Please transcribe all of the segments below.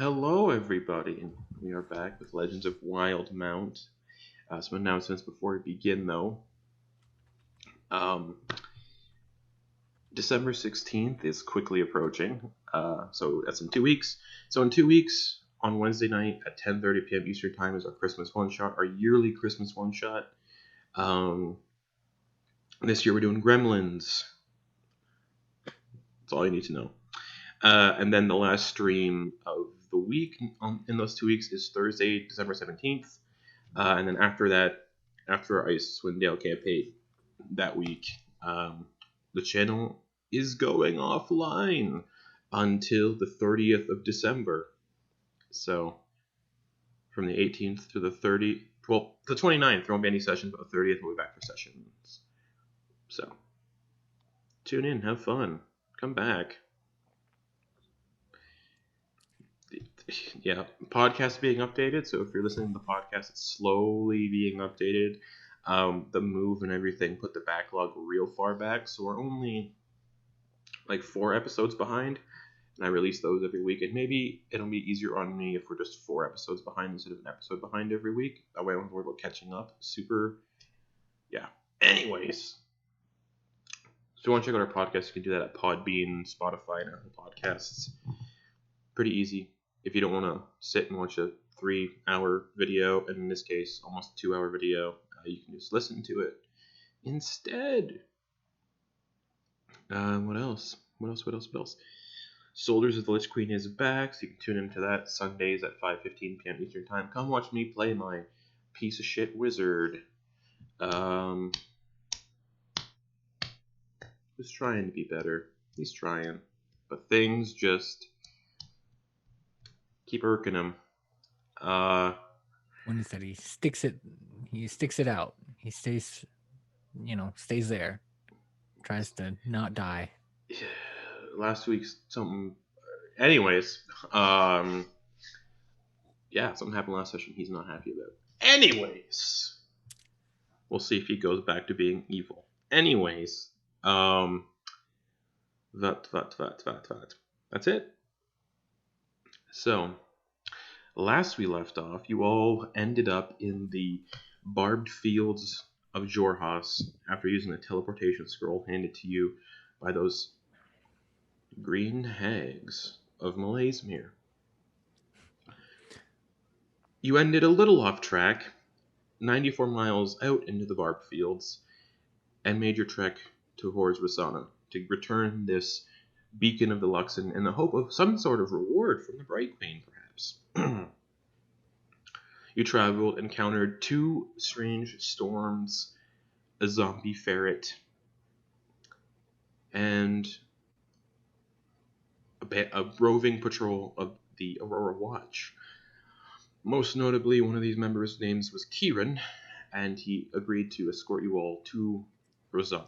Hello, everybody. We are back with Legends of Wildemount. Some announcements before we begin, though. December 16th is quickly approaching, so that's in 2 weeks. So in 2 weeks, on Wednesday night at 10:30 p.m. Eastern Time is our Christmas one-shot, our yearly Christmas one-shot. This year we're doing Gremlins. That's all you need to know. And then the last stream of the week in those 2 weeks is Thursday, December 17th. And then after that, after Icewind Dale campaign that week, the channel is going offline until the 30th of December. So from the 18th to the 30th, well, the 29th, there won't be any sessions, but the 30th we'll be back for sessions. So tune in, have fun, come back. Yeah, podcast being updated. So if you're listening to the podcast, it's slowly being updated. The move and everything put the backlog real far back, so we're only like 4 episodes behind, and I release those every week. And maybe it'll be easier on me if we're just 4 episodes behind instead of an episode behind every week. That way I don't have to worry about catching up. Yeah. Anyways, so if you want to check out our podcast, you can do that at Podbean, Spotify, and Apple Podcasts. Pretty easy. If you don't want to sit and watch a 3-hour video, and in this case, almost a 2-hour video, you can just listen to it instead. What else? Soldiers of the Lich Queen is back, so you can tune into that Sundays at 5:15 p.m. Eastern Time. Come watch me play my piece of shit wizard. Who's trying to be better? He's trying, but things just keep irking him. When is that? He sticks it out. He stays there. Tries to not die. Last week's something. Anyways, something happened last session he's not happy about. Anyways, we'll see if he goes back to being evil. Anyways, that's it. So, last we left off, you all ended up in the Barbed Fields of Xhorhas after using the teleportation scroll handed to you by those green hags of Aasimar. You ended a little off track, 94 miles out into the Barbed Fields, and made your trek towards Rossana to return this beacon of the Luxon in the hope of some sort of reward from the Bright Queen, perhaps. You traveled, encountered 2 strange storms, a zombie ferret, and a roving patrol of the Aurora Watch. Most notably, one of these members' names was Kryn, and he agreed to escort you all to Rossana.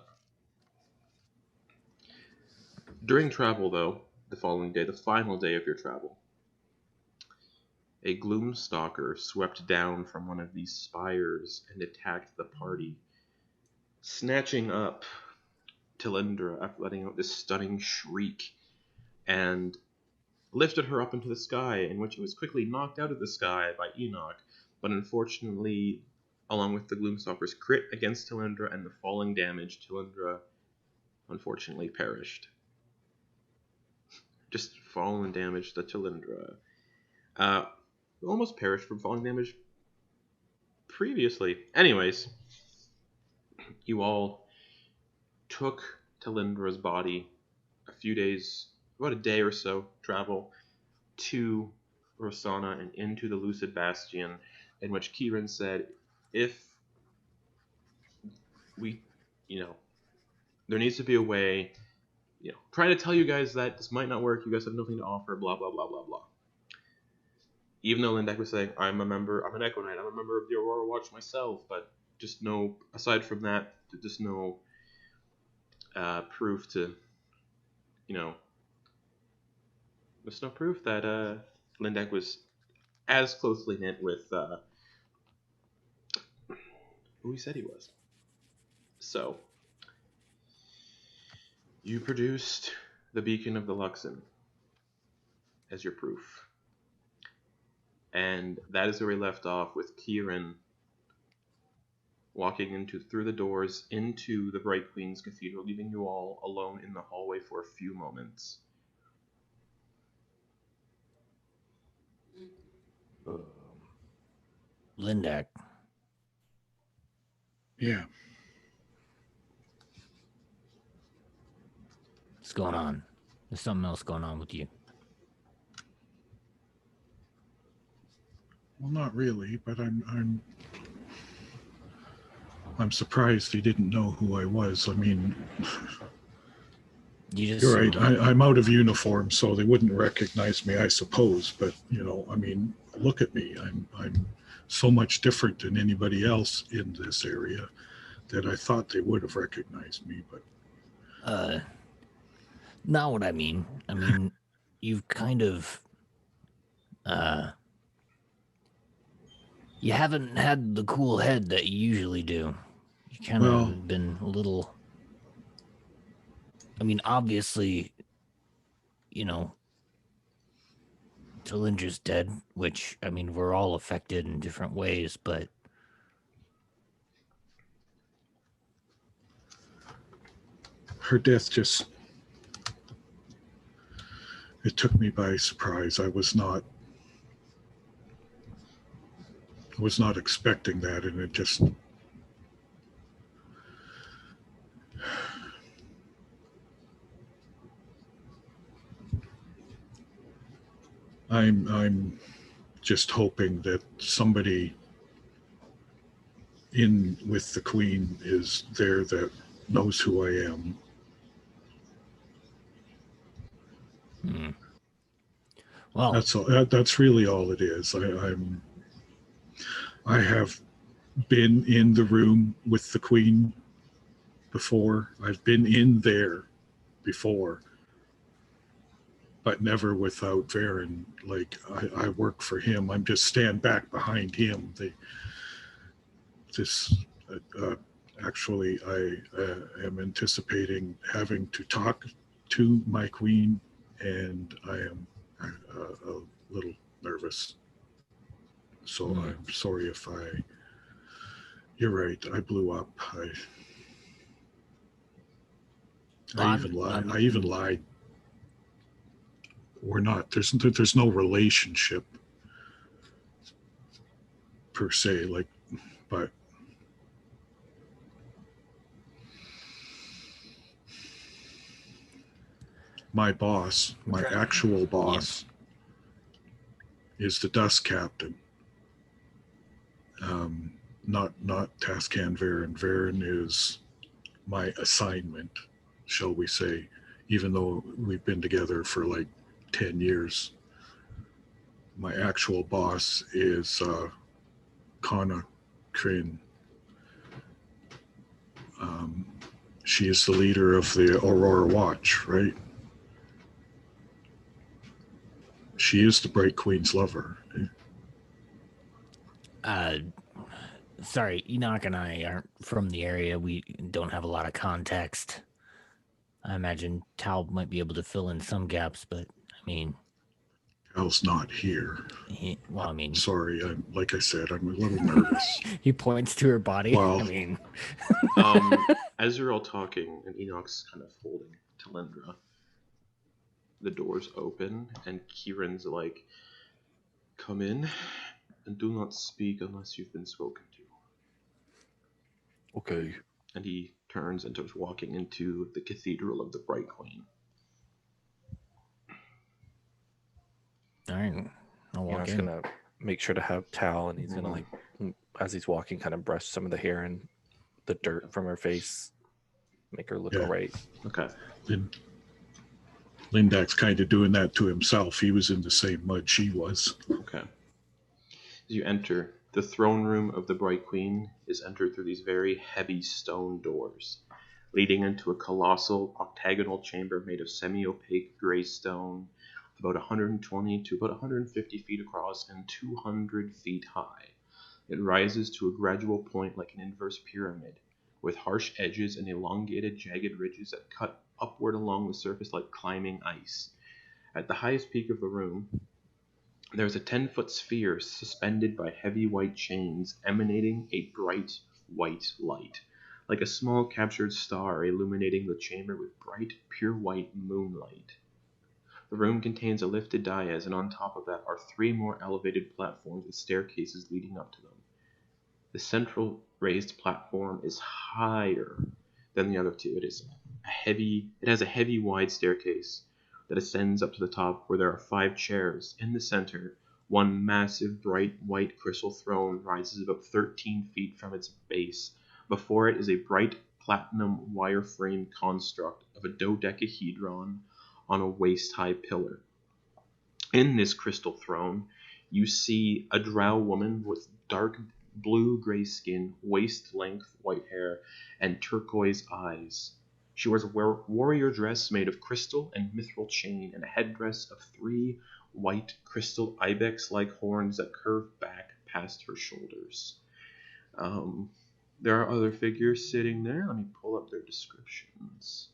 During travel, though, the following day, the final day of your travel, a Gloomstalker swept down from one of these spires and attacked the party, snatching up Talindra after letting out this stunning shriek, and lifted her up into the sky, in which it was quickly knocked out of the sky by Enak, but unfortunately, along with the Gloomstalker's crit against Talindra and the falling damage, Talindra unfortunately perished. Just fallen damage to Talindra. Almost perished from falling damage previously. Anyways, you all took Talindra's body about a day or so, travel to Rossana and into the Lucid Bastion, in which Kryn said, if we, there needs to be a way, trying to tell you guys that this might not work, you guys have nothing to offer, blah, blah, blah, blah, blah. Even though Lindak was saying, I'm an Echo Knight, I'm a member of the Aurora Watch myself, but just aside from that, just no proof to, there's no proof that Lindak was as closely knit with who he said he was. So, you produced the Beacon of the Luxon as your proof. And that is where we left off, with Kieran walking through the doors into the Bright Queen's Cathedral, leaving you all alone in the hallway for a few moments. Lindak. Yeah. What's going on? There's something else going on with you. Well, not really, but I'm surprised he didn't know who I was. I mean, you're right. I'm out of uniform, so they wouldn't recognize me, I suppose. But I mean, look at me. I'm so much different than anybody else in this area that I thought they would have recognized me. But not what I mean. I mean, you've kind of you haven't had the cool head that you usually do. You kind of been a little. I mean, obviously, Talindra's dead, which, I mean, we're all affected in different ways, but her death it took me by surprise. I was not expecting that, and it just I'm just hoping that somebody in with the Queen is there that knows who I am. Well, that's all. That's really all it is. I have been in the room with the Queen before. I've been in there before, but never without Varen. Like, I work for him. I'm just stand back behind him. Actually, I am anticipating having to talk to my Queen, and I am a little nervous. So I'm sorry if you're right. I blew up. I even lied. We're not. There's no relationship per se. But my boss, my actual boss, is the Dust Captain. Not Tascan Varen. Varen is my assignment, shall we say, even though we've been together for like 10 years. My actual boss is Kana Kryn. She is the leader of the Aurora Watch, right? She is the Bright Queen's lover. Sorry, Enak and I aren't from the area. We don't have a lot of context. I imagine Tal might be able to fill in some gaps, but I mean, Tal's not here. Sorry, like I said, I'm a little nervous. He points to her body. Well, I mean, as you're all talking and Enok's kind of holding Talindra, the doors open and Kieran's like, "Come in and do not speak unless you've been spoken to." Okay. And he turns and starts walking into the Cathedral of the Bright Queen. All right. I'll walk in. Gonna make sure to have Tal, and he's gonna, like, as he's walking, kind of brush some of the hair and the dirt from her face, make her look all right. Okay. Lindak's kind of doing that to himself. He was in the same mud she was. Okay. As you enter, the throne room of the Bright Queen is entered through these very heavy stone doors, leading into a colossal octagonal chamber made of semi-opaque gray stone, about 120 to about 150 feet across and 200 feet high. It rises to a gradual point like an inverse pyramid, with harsh edges and elongated, jagged ridges that cut upward along the surface like climbing ice. At the highest peak of the room There's a 10-foot sphere suspended by heavy white chains, emanating a bright white light, like a small captured star illuminating the chamber with bright, pure white moonlight. The room contains a lifted dais, and on top of that are 3 more elevated platforms with staircases leading up to them. The central raised platform is higher than the other 2. It has a heavy, wide staircase that ascends up to the top, where there are 5 chairs. In the center, one massive, bright white crystal throne rises about 13 feet from its base. Before it is a bright platinum wireframe construct of a dodecahedron on a waist-high pillar. In this crystal throne, you see a drow woman with dark blue-gray skin, waist-length white hair, and turquoise eyes. She wears a warrior dress made of crystal and mithril chain, and a headdress of 3 white crystal ibex-like horns that curve back past her shoulders. There are other figures sitting there. Let me pull up their descriptions.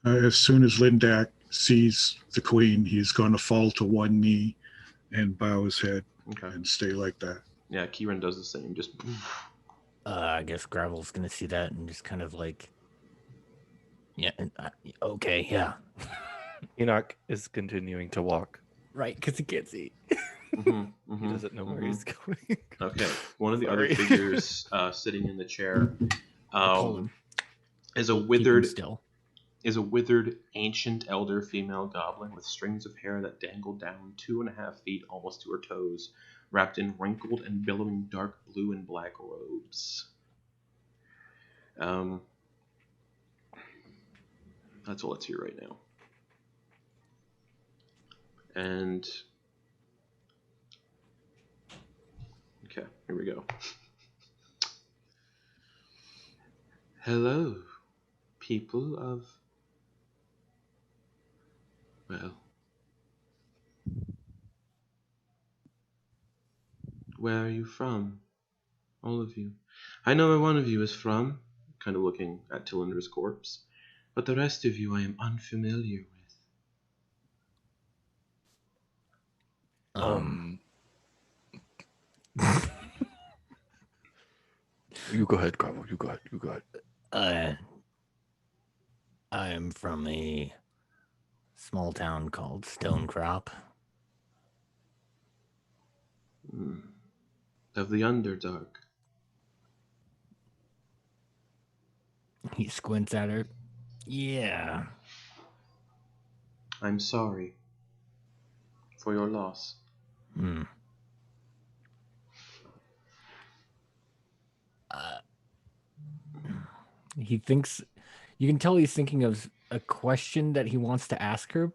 As soon as Lindak sees the queen, he's going to fall to one knee and bow his head and stay like that. Yeah, Kieran does the same. Just. I guess Gravel's gonna see that and just kind of like, yeah, okay, yeah. Enak is continuing to walk. Right, because he can't see. He doesn't know where he's going. Okay, one of the other figures sitting in the chair is a withered ancient elder female goblin with strings of hair that dangle down 2.5 feet almost to her toes, wrapped in wrinkled and billowing dark blue and black robes. That's all that's here right now. And okay, here we go. Hello, people of, well, where are you from? All of you. I know where one of you is from, kind of looking at Talindra's corpse, but the rest of you I am unfamiliar with. You go ahead, Gravel. You go ahead. I'm from a small town called Stonecrop. Of the Underdark. He squints at her. Yeah. I'm sorry for your loss. He thinks, you can tell he's thinking of a question that he wants to ask her,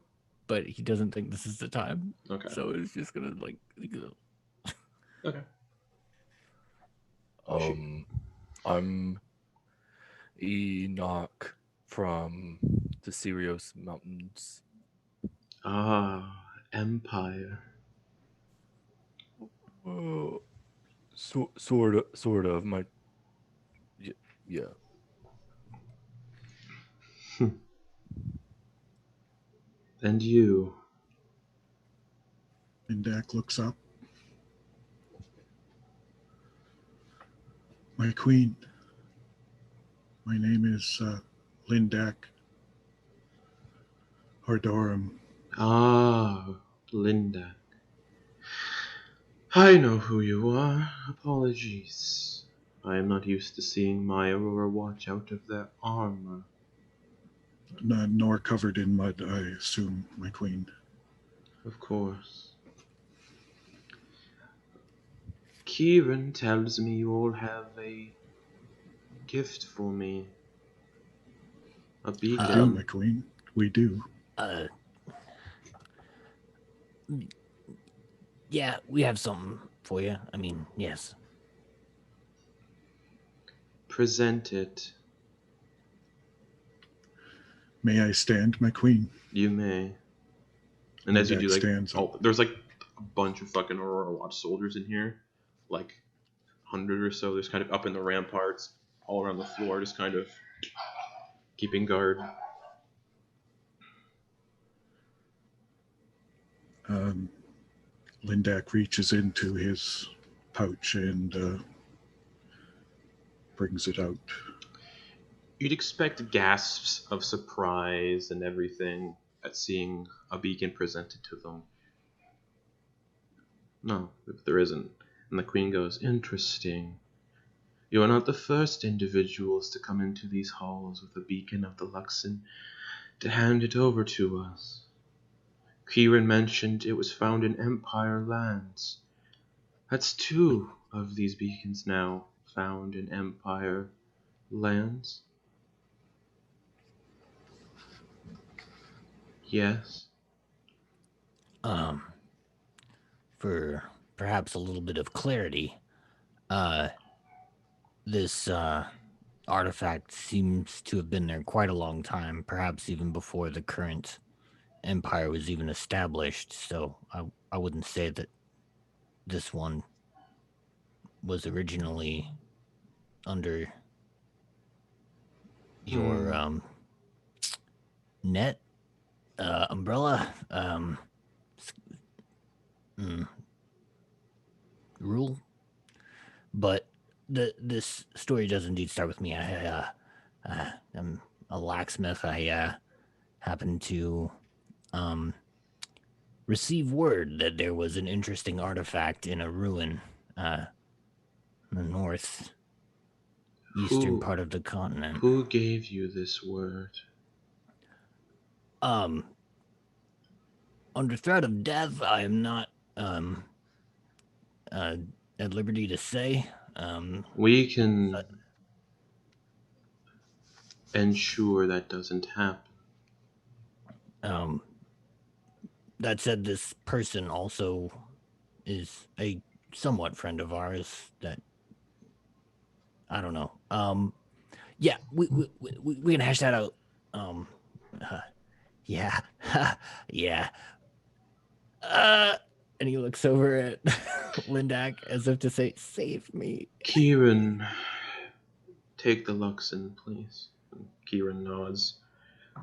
but he doesn't think this is the time. Okay. So it's just gonna like. Okay. I'm Enak from the Sirios Mountains. Ah, Empire. Sort of. Yeah. And you? Lindak looks up. My queen. My name is Lindak Ardoirm. Ah, Lindak. I know who you are. Apologies. I am not used to seeing my Aurora watch out of their armor. Nor covered in mud, I assume, my queen. Of course. Kieran tells me you all have a gift for me. A beacon. We do, my queen. We do. Yeah, we have something for you. I mean, yes. Present it. May I stand, my queen? You may. And as you do, like, stands up. there's like a bunch of fucking Aurora Watch soldiers in here, like 100 or so. There's kind of up in the ramparts, all around the floor, just kind of keeping guard. Lindak reaches into his pouch and brings it out. You'd expect gasps of surprise and everything at seeing a beacon presented to them. No, if there isn't. And the queen goes, interesting. You are not the first individuals to come into these halls with a beacon of the Luxon to hand it over to us. Kryn mentioned it was found in Empire lands. That's 2 of these beacons now found in Empire lands. Yes. For perhaps a little bit of clarity, this artifact seems to have been there quite a long time, perhaps even before the current empire was even established. So I wouldn't say that this one was originally under your net umbrella rule, but this story does indeed start with me. I'm a locksmith. I happened to receive word that there was an interesting artifact in a ruin in the north eastern part of the continent. Who gave you this word? Under threat of death, I am not at liberty to say. We can ensure that doesn't happen. That said, this person also is a somewhat friend of ours that I don't know. Yeah, we can hash that out. Yeah. Yeah. And he looks over at Lindak as if to say, save me. Kryn, take the Luxon, please. And Kryn nods,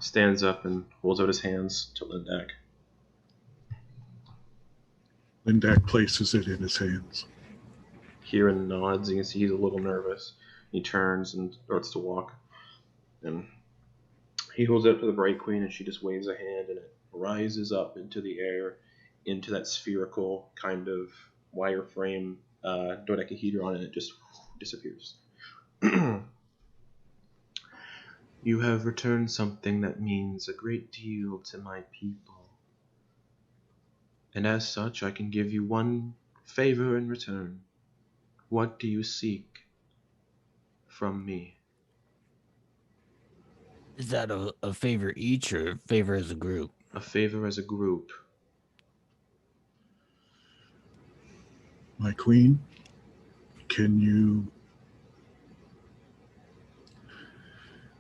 stands up, and holds out his hands to Lindak. Lindak places it in his hands. Kryn nods. You can see he's a little nervous. He turns and starts to walk. And he holds it up to the Bright Queen, and she just waves a hand, and it rises up into the air, into that spherical kind of wireframe dodecahedron, and it just disappears. You have returned something that means a great deal to my people. And as such, I can give you one favor in return. What do you seek from me? Is that a favor each or a favor as a group? A favor as a group. My queen, can you...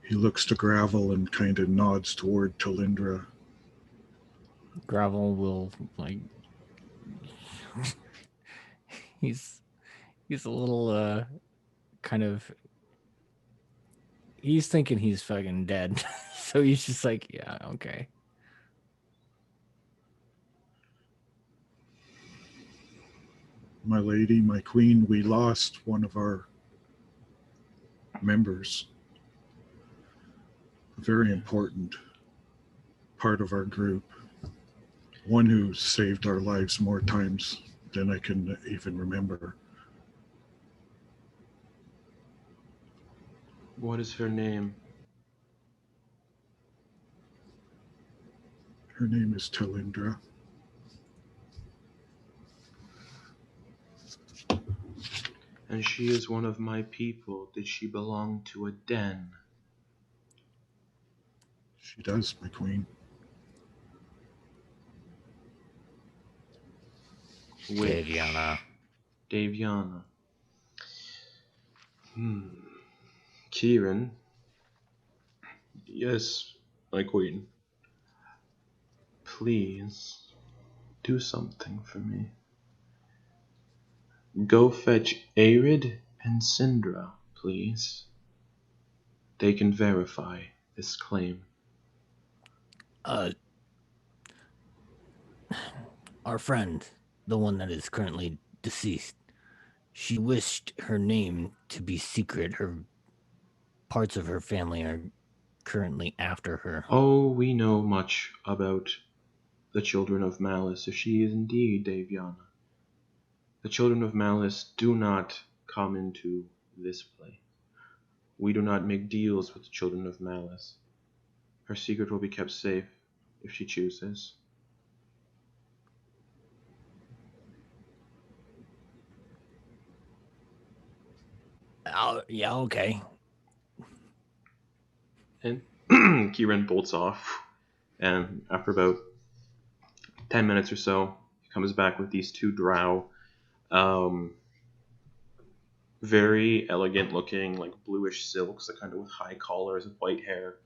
He looks to Gravel and kind of nods toward Talindra. Gravel will, like... he's a little, kind of... He's thinking he's fucking dead. So he's just like, yeah, okay. My lady, my queen, we lost one of our members. A very important part of our group. One who saved our lives more times than I can even remember. What is her name? Her name is Talindra. And she is one of my people. Did she belong to a den? She does, my queen. Daev'yana. Daev'yana. Kryn. Yes, my queen. Please, do something for me. Go fetch Arid and Syndra, please. They can verify this claim. Our friend, the one that is currently deceased, she wished her name to be secret. Her parts of her family are currently after her. Oh, we know much about the children of Malice, if she is indeed Daev'yana. The children of Malice do not come into this play. We do not make deals with the children of Malice. Her secret will be kept safe if she chooses. Oh, yeah, okay. And Kieran bolts off, and after about 10 minutes or so, he comes back with these two drow. Very elegant looking, like bluish silks, that kind of with high collars and white hair.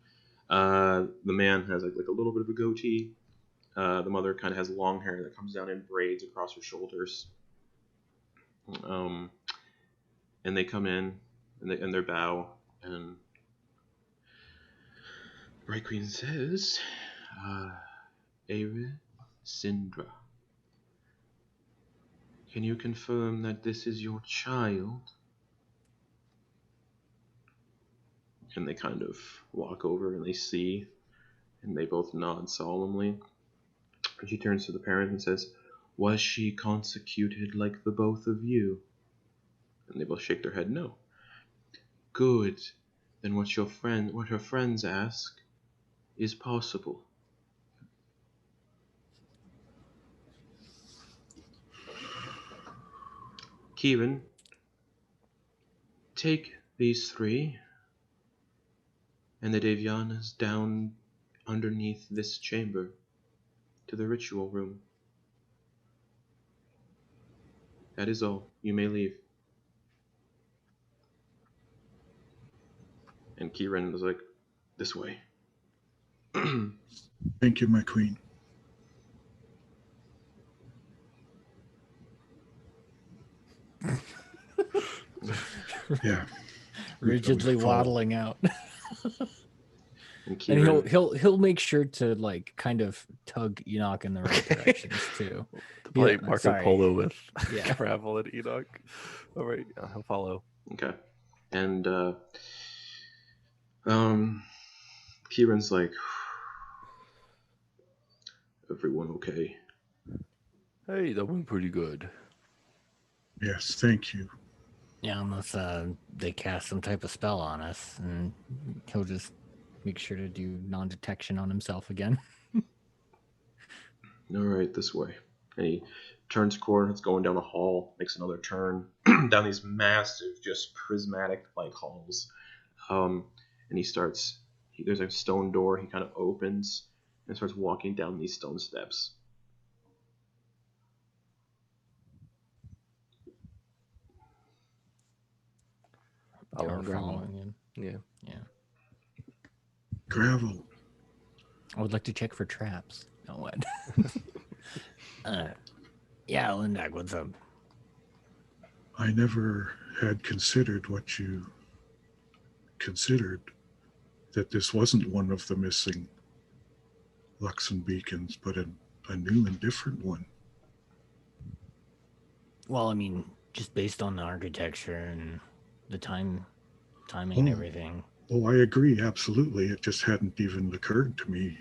The man has like a little bit of a goatee. The mother kind of has long hair that comes down in braids across her shoulders. And they come in and they bow, and Bright Queen says, Ave Sindra, can you confirm that this is your child? And they kind of walk over and they see, and they both nod solemnly. And she turns to the parent and says, was she consecuted like the both of you? And they both shake their head no. Good. Then what her friends ask is possible. Kieran, take these three and the Daev'yanas down underneath this chamber to the ritual room. That is all. You may leave. And Kieran was like, this way. Thank you, my queen. Yeah. Rigidly Follow. waddling out. And Kieran, And he'll make sure to like kind of tug Enak in the right directions too. To play Yeah, Marco sorry. Polo with Yeah. Gravel and Enak. All right, I'll follow. okay. And Kieran's like, everyone okay? Hey, that went pretty good. Yes, thank you. Yeah, unless they cast some type of spell on us, and he'll just make sure to do non-detection on himself again. All right, this way. And he turns a corner. It's going down a hall. Makes another turn down these massive, just prismatic like halls. And he starts. There's a stone door. He kind of opens and starts walking down these stone steps. Follow Or Gravel. following him. Yeah. Gravel. I would like to check for traps. No, what? Yeah, Lindak, what's up? I never had considered what you considered, that this wasn't one of the missing Luxon beacons, but a new and different one. Well, I mean, just based on the architecture and the timing and everything. Oh, I agree, absolutely. It just hadn't even occurred to me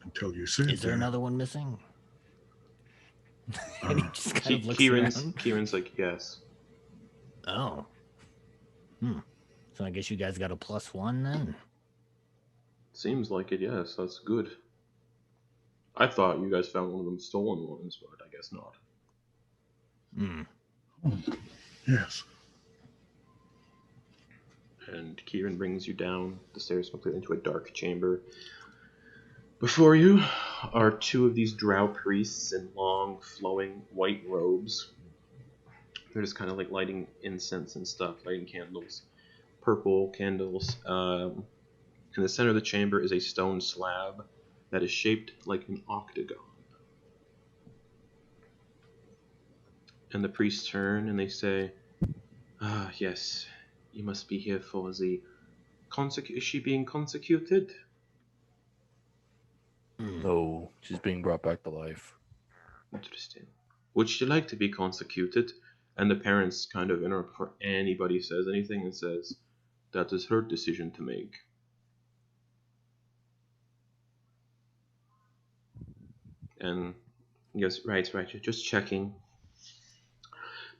until you said Is there that. another one missing? And he just kind of looks around. Kieran's like, yes. Oh. So I guess you guys got a +1 then? Seems like it, yes. That's good. I thought you guys found one of them stolen ones, but I guess not. Oh, yes. And Kieran brings you down the stairs completely into a dark chamber. Before you are two of these drow priests in long, flowing white robes. They're just kind of like lighting incense and stuff, lighting candles, purple candles. In the center of the chamber is a stone slab that is shaped like an octagon. And the priests turn and they say, yes, you must be here for the is she being consecuted? No, she's being brought back to life. Interesting. Would she like to be consecuted? And the parents kind of interrupt before anybody says anything and says, that is her decision to make. And yes, right, just checking.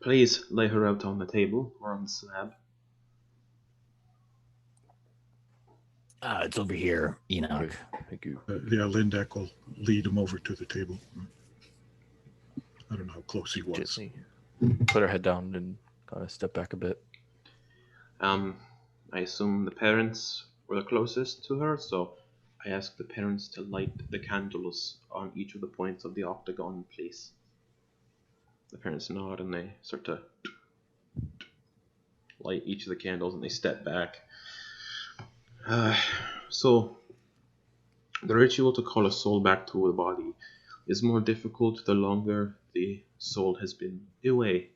Please lay her out on the table or on the slab. It's over here, Enak. Okay, thank you. Yeah, Lindak will lead him over to the table. I don't know how close he was. Gently put her head down and kind of step back a bit. I assume the parents were the closest to her, so I asked the parents to light the candles on each of the points of the octagon, please. The parents nod and they start to light each of the candles and they step back. So, the ritual to call a soul back to a body is more difficult the longer the soul has been away.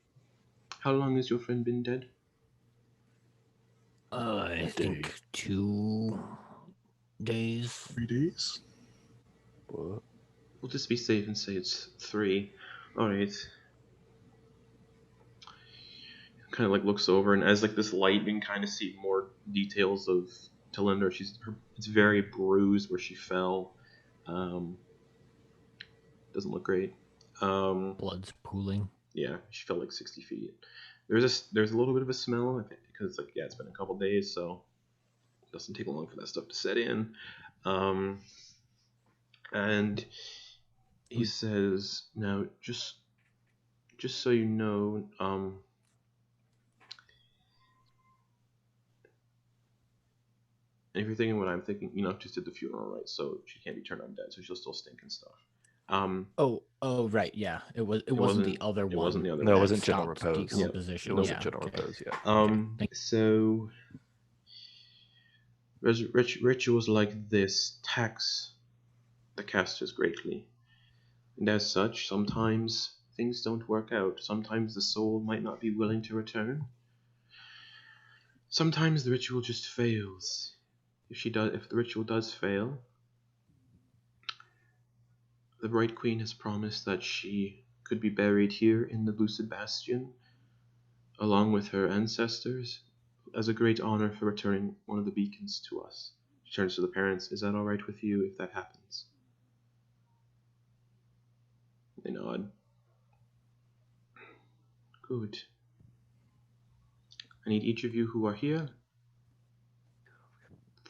How long has your friend been dead? I think 2 days. 3 days? What? We'll just be safe and say it's 3. Alright. Kind of like looks over, and as like this light, you can kind of see more details of Talindra. It's very bruised where she fell. Doesn't look great. Blood's pooling. Yeah, she fell like 60 feet. There's a little bit of a smell, I think, because like it's been a couple days, so it doesn't take long for that stuff to set in. And he says, now just so you know, if you're thinking what I'm thinking, just did the funeral, right? So she can't be turned undead, so she'll still stink and stuff. Oh, right, yeah. It wasn't the other one. It wasn't the other No, it one. wasn't general Stopped repose. decomposition. It wasn't Yeah, general okay. repose yet. So rituals like this tax the casters greatly, and as such, sometimes things don't work out. Sometimes the soul might not be willing to return. Sometimes the ritual just fails. If the ritual does fail, the Bright Queen has promised that she could be buried here in the Lucid Bastion, along with her ancestors, as a great honor for returning one of the beacons to us. She turns to the parents. Is that all right with you if that happens? They nod. Good. I need each of you who are here,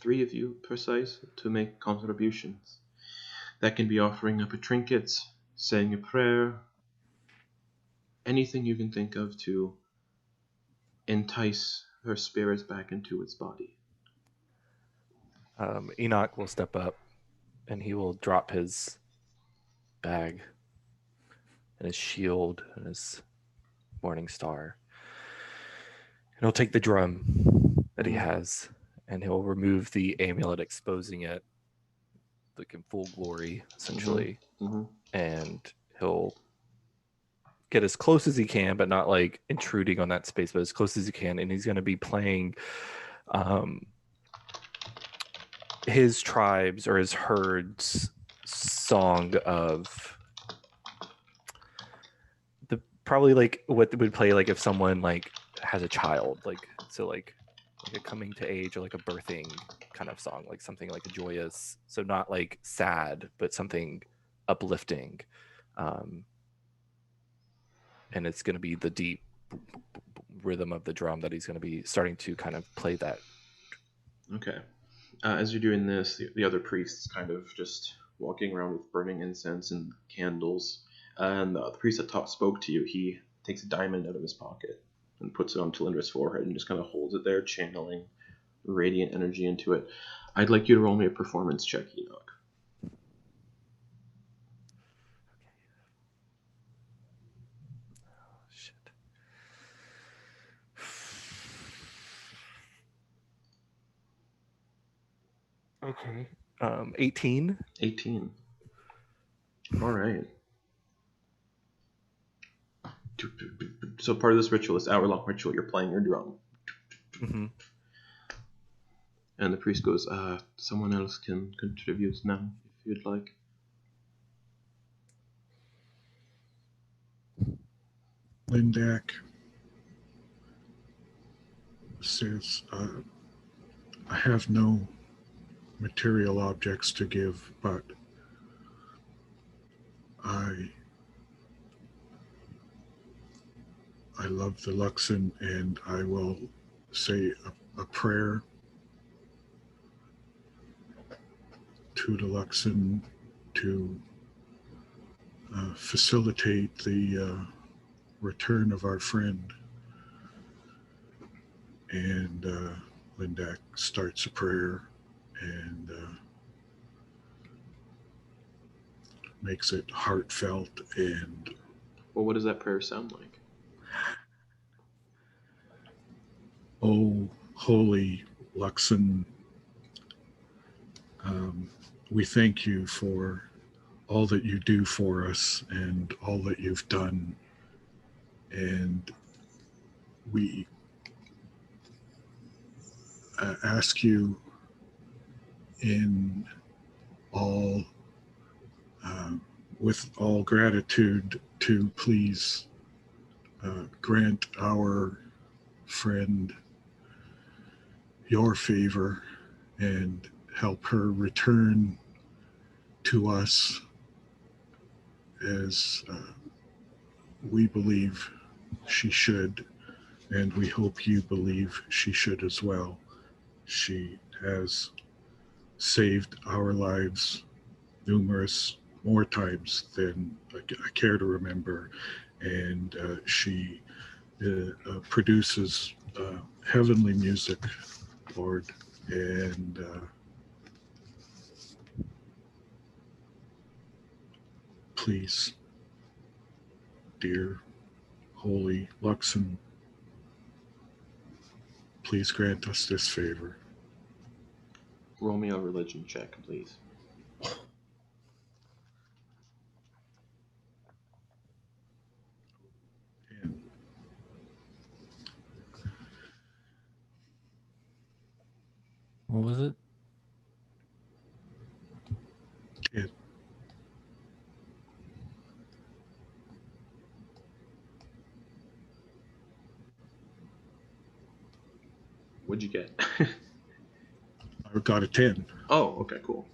3 of you precise, to make contributions. That can be offering up a trinket, saying a prayer, anything you can think of to entice her spirit back into its body. Enak will step up and he will drop his bag and his shield and his morning star. And he'll take the drum that he has and he'll remove the amulet, exposing it like in full glory, essentially. Mm-hmm. And he'll get as close as he can, but not like intruding on that space, but as close as he can. And he's going to be playing his tribe's or his herd's song of the probably like what would play like if someone like has a child, like so like a coming to age or like a birthing kind of song, like something like a joyous, so not like sad, but something uplifting. And it's going to be the deep rhythm of the drum that he's going to be starting to kind of play that. Okay. As you're doing this, the other priests kind of just walking around with burning incense and candles. And the priest that spoke to you, he takes a diamond out of his pocket and puts it on Talindra's forehead and just kind of holds it there, channeling radiant energy into it. I'd like you to roll me a performance check, Enak. Okay. 18. 18. All right. So part of this ritual, this hour-long ritual, you're playing your drum. Mm-hmm. And the priest goes, someone else can contribute now, if you'd like. Lindak says, I have no material objects to give, but I love the Luxon, and I will say a prayer to the Luxon to facilitate the return of our friend. And Lindak starts a prayer and makes it heartfelt. And Well, what does that prayer sound like? oh, holy Luxon, we thank you for all that you do for us and all that you've done. And we ask you in all, with all gratitude, to please grant our friend your favor and help her return to us as we believe she should, and we hope you believe she should as well. She has saved our lives numerous more times than I care to remember, and she produces heavenly music, Lord, and please, dear holy Luxon, please grant us this favor. Roll me a religion check, please. And What was it? it, What'd you get? I got a 10. Oh, okay, cool.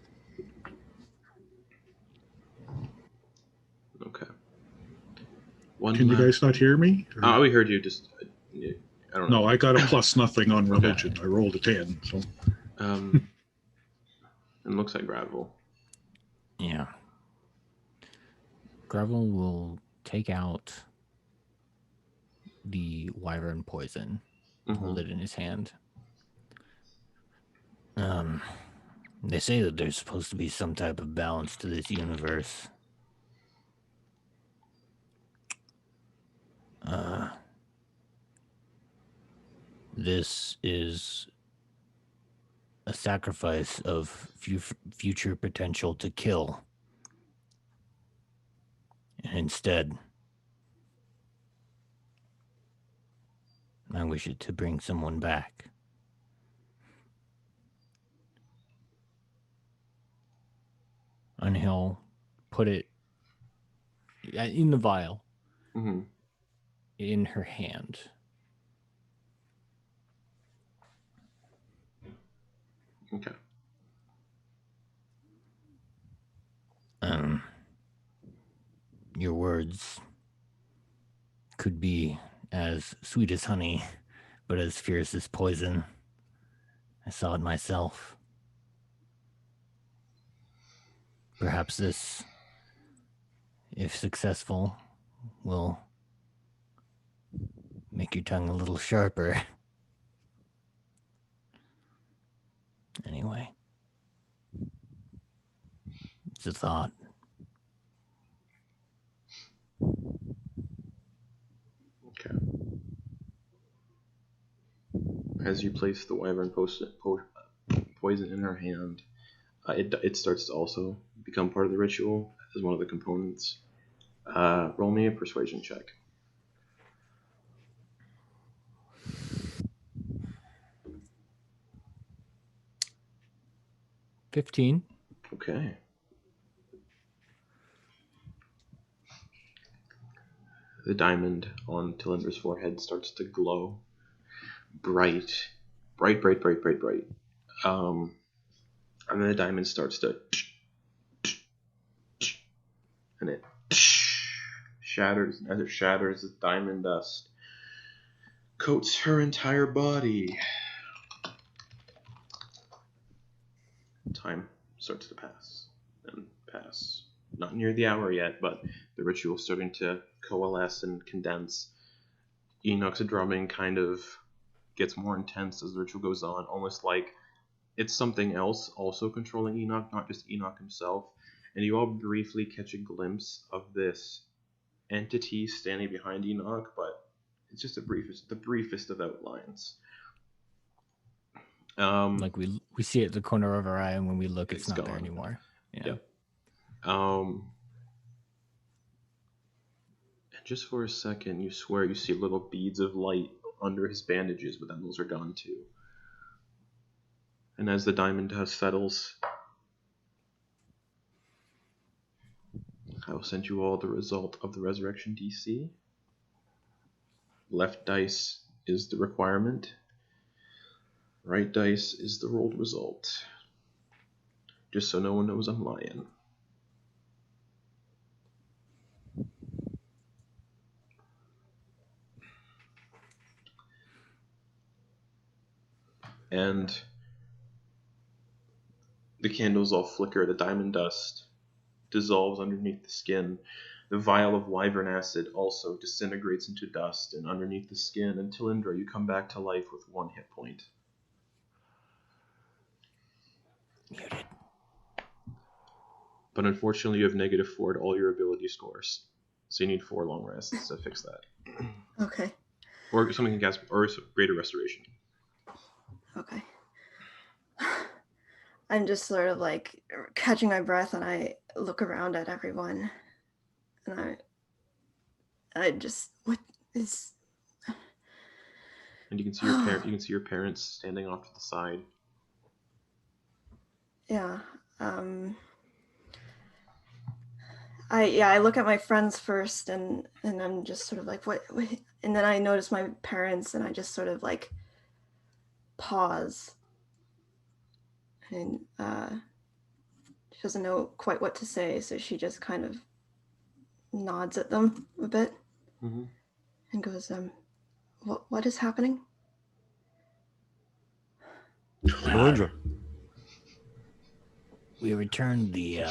Okay. Can you guys not hear me? Oh, we heard you. Just I don't know. No, I got a plus nothing on religion. I rolled a 10. So it looks like gravel. Yeah. Gravel will take out the wyvern poison, hold it in his hand. They say that there's supposed to be some type of balance to this universe. This is a sacrifice of future potential to kill. And instead, I wish it to bring someone back. And he'll put it in the vial in her hand. Okay. Your words could be as sweet as honey, but as fierce as poison. I saw it myself. Perhaps this, if successful, will make your tongue a little sharper. Anyway, it's a thought. Okay. As you place the wyvern poison in her hand, it starts to also become part of the ritual as one of the components. Roll me a persuasion check. $15. Okay. The diamond on Talindra's forehead starts to glow. Bright. And then the diamond starts to... And it shatters. As it shatters, the diamond dust coats her entire body. Time starts to pass. And pass. Not near the hour yet, but the ritual's starting to coalesce and condense. Enok's drumming kind of gets more intense as the ritual goes on, almost like it's something else also controlling Enak, not just Enak himself. And you all briefly catch a glimpse of this entity standing behind Enak, but it's just the briefest of outlines. Like we see it at the corner of our eye, and when we look, it's not gone. there anymore. Yeah. And just for a second, you swear you see little beads of light under his bandages, but then those are gone too. And as the diamond dust settles, I will send you all the result of the resurrection DC. Left dice is the requirement. Right dice is the rolled result. Just so no one knows I'm lying. And the candles all flicker, the diamond dust dissolves underneath the skin. The vial of wyvern acid also disintegrates into dust and underneath the skin. And Talindra, you come back to life with 1 hit point. Muted. But unfortunately, you have -4 to all your ability scores. So you need 4 long rests to fix that. Okay. Or something can cast, or greater restoration. Okay. I'm just sort of like catching my breath, and I look around at everyone, and I just, what is? And you can see your parents standing off to the side. Yeah. I look at my friends first, and I'm just sort of like, what? And then I notice my parents, and I just sort of like pause. And she doesn't know quite what to say, so she just kind of nods at them a bit, Mm-hmm. and goes, what is happening? Talindra. We returned the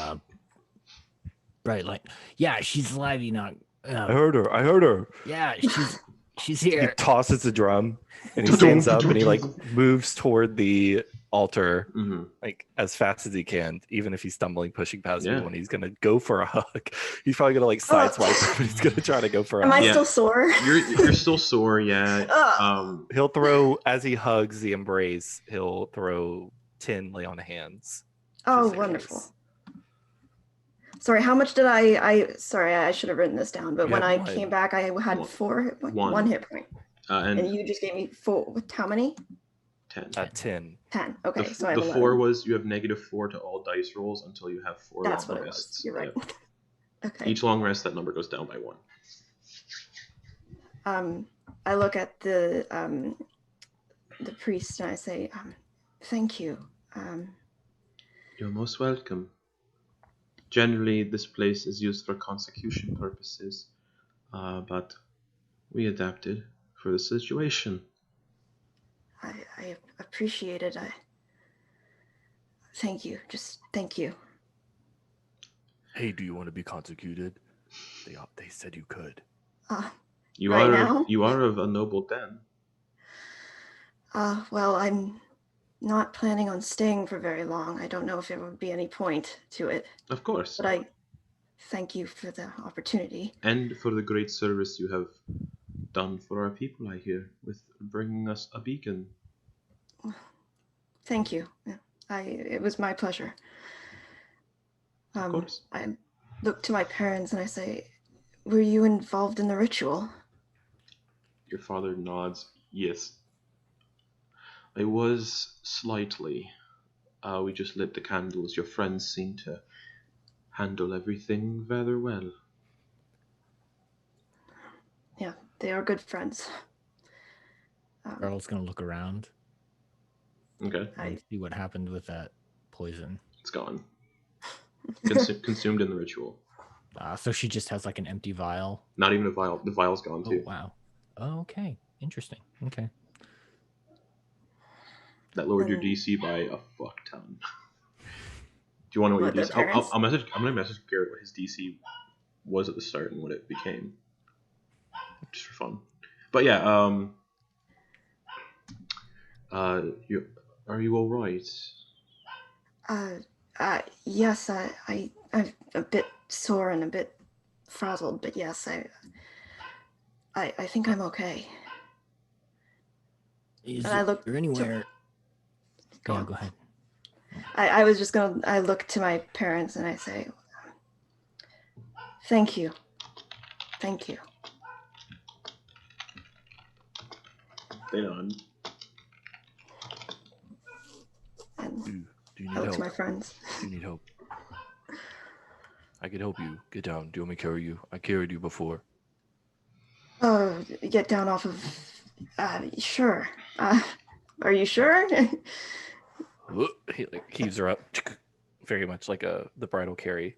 bright light. Yeah, she's alive, Enoch. I heard her. Yeah, she's He here. tosses the drum and he stands up and he like moves toward the altar like as fast as he can, even if he's stumbling, pushing past people, and he's gonna go for a hug. He's probably gonna like sideswipe him, but he's gonna try to go for a hug. Am I still sore? You're still sore, yeah. He'll throw, as he hugs the embrace, he'll throw 10 lay on hands. Oh, wonderful. Sorry, how much did I sorry, I should have written this down, but when I came back, I had 4 hit points. 1 hit point. And you just gave me 4. How many? 10. 10. 10. Okay, so I the have 11. 4 was you have -4 to all dice rolls until you have 4 That's long what rests. It was. You're right. Yeah. Okay. Each long rest, that number goes down by 1. I look at the priest and I say, thank you. You're most welcome. Generally, this place is used for consecution purposes, but we adapted for the situation. I appreciate it. Thank you. Just thank you. Hey, do you want to be consecuted? They said you could. You are of a noble den. Well, I'm not planning on staying for very long. I don't know if there would be any point to it. Of course. But I thank you for the opportunity. And for the great service you have done for our people, I hear, with bringing us a beacon. Thank you. It was my pleasure. Of course. I look to my parents and I say, were you involved in the ritual? Your father nods. Yes. I was slightly. We just lit the candles. Your friends seem to handle everything rather well. Yeah, they are good friends. Darryl's gonna look around Okay, and see what happened with that poison. it's gone. Consumed in the ritual. So she just has like an empty vial. Not even a vial. The vial's gone too. Oh wow. Oh, okay. Interesting. Okay. That lowered your DC by a fuck ton. Do you want to know what your DC? I'm gonna message Garrett what his DC was at the start and what it became, just for fun. But yeah, are you all right? Yes, I'm a bit sore and a bit frazzled, but yes, I think I'm okay. Is and I look there anywhere? Go on. Go ahead. I was just gonna. I look to my parents and I say, "Thank you, thank you." They nod. And Do you need I look help? to my friends. Do you need help? I can help you. Get down. Do you want me to carry you? I carried you before. Get down off of. Sure. Are you sure? He like heaves her up, very much like the bridal carry.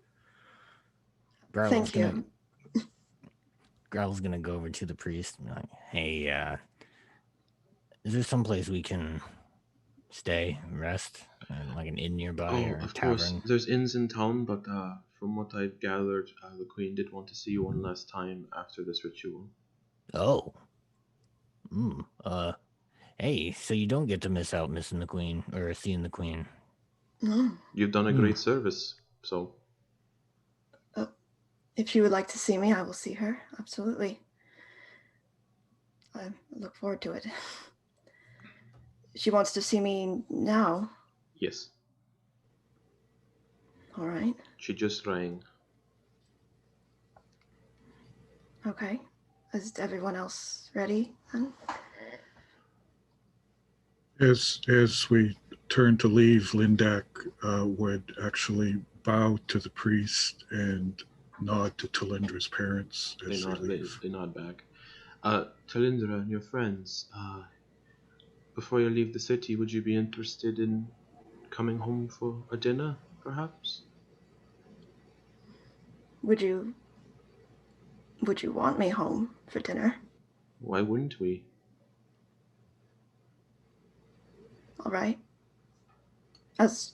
Thank you. Growl's gonna go over to the priest and be like, "Hey, is there someplace we can stay, rest, like an inn nearby or a of tavern?" course. There's inns in town, but from what I've gathered, the queen did want to see you one last time after this ritual. Oh. Hey, so you don't get to miss out missing the queen or seeing the queen. No. You've done a great service, so. If you would like to see me, I will see her. Absolutely. I look forward to it. She wants to see me now. Yes. All right. She just rang. Okay. Is everyone else ready then? As we turn to leave, Lindak would actually bow to the priest and nod to Talindra's parents as they leave. They nod back. Talindra and your friends, before you leave the city, would you be interested in coming home for a dinner, perhaps? Would you want me home for dinner? Why wouldn't we? All right. As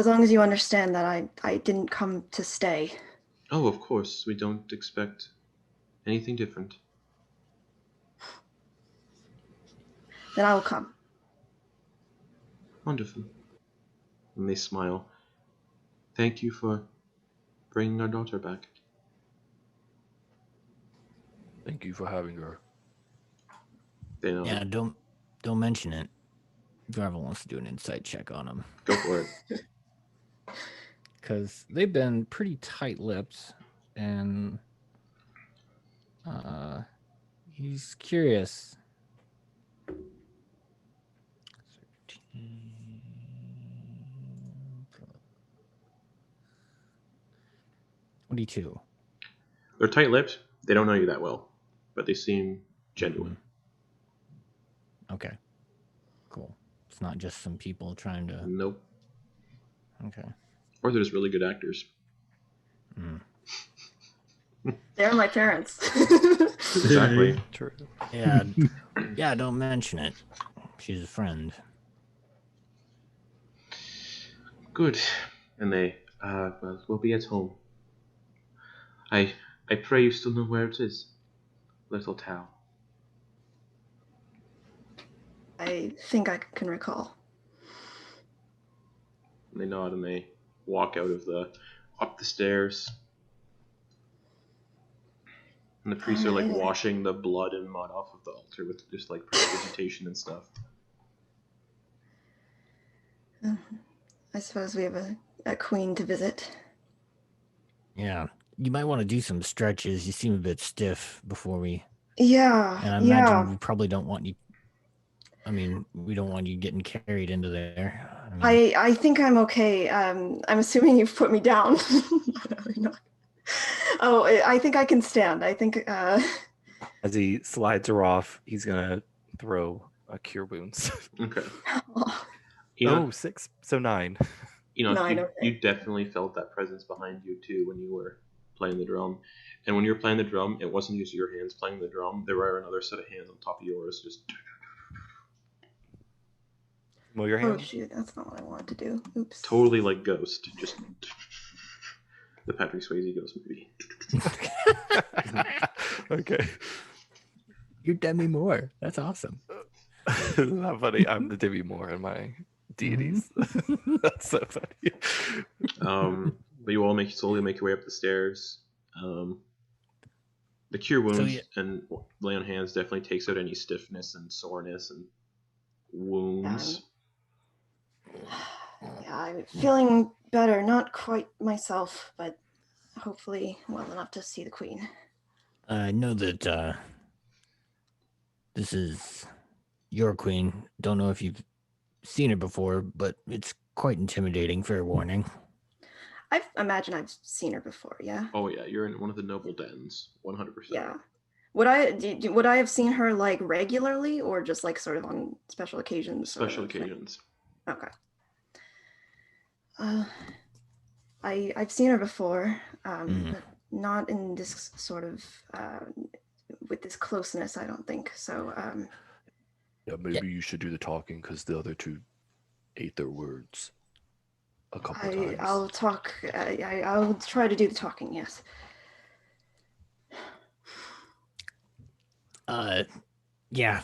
long as you understand that I didn't come to stay. Oh, of course. We don't expect anything different. Then I will come. Wonderful. And they smile. Thank you for bringing our daughter back. Thank you for having her. They know. Yeah, don't mention it. Whoever wants to do an insight check on him. Go for it. Because they've been pretty tight-lipped, and he's curious. 22. They're tight-lipped. They don't know you that well, but they seem genuine. Okay. Cool. It's not just some people trying to... Nope. Okay. Or they're just really good actors. They're my parents. Exactly. True. Yeah, don't mention it. She's a friend. Good. And they, we'll be at home. I pray you still know where it is, little Tao. I think I can recall. And they nod and they walk up the stairs. And the priests are like washing the blood and mud off of the altar with just like prestidigitation and stuff. I suppose we have a queen to visit. Yeah. You might want to do some stretches. You seem a bit stiff before we... Yeah. And I imagine we probably don't want you... I mean, we don't want you getting carried into there. I think I'm okay. I'm assuming you've put me down. Oh, I think I can stand. I think As he slides her off, he's gonna throw a cure wounds. Okay. Oh, Enoch, 6, so 9. Enoch, Nine, you, okay. you definitely felt that presence behind you too when you were playing the drum. And when you were playing the drum, it wasn't just your hands playing the drum. There were another set of hands on top of yours, just Mow your oh hands. shoot, that's not what I wanted to do. Oops. totally like Ghost, just the Patrick Swayze Ghost movie. Okay. You're Demi Moore. That's awesome. Isn't that funny? I'm the Divvy Moore in my deities. That's so funny. But you all slowly make your way up the stairs. The cure wounds and lay on hands definitely takes out any stiffness and soreness and wounds. Yeah, I'm feeling better. Not quite myself, but hopefully well enough to see the queen. I know that this is your queen. Don't know if you've seen her before, but it's quite intimidating, fair warning. I imagine I've seen her before, yeah. Oh yeah, you're in one of the noble dens, 100%. Yeah. Would I have seen her like regularly or just like sort of on special occasions? Special occasions. Okay. I've seen her before, but not in this sort of with this closeness, I don't think. So Yeah, maybe you should do the talking because the other two ate their words a couple times. I'll talk. I'll try to do the talking. Yes. Yeah.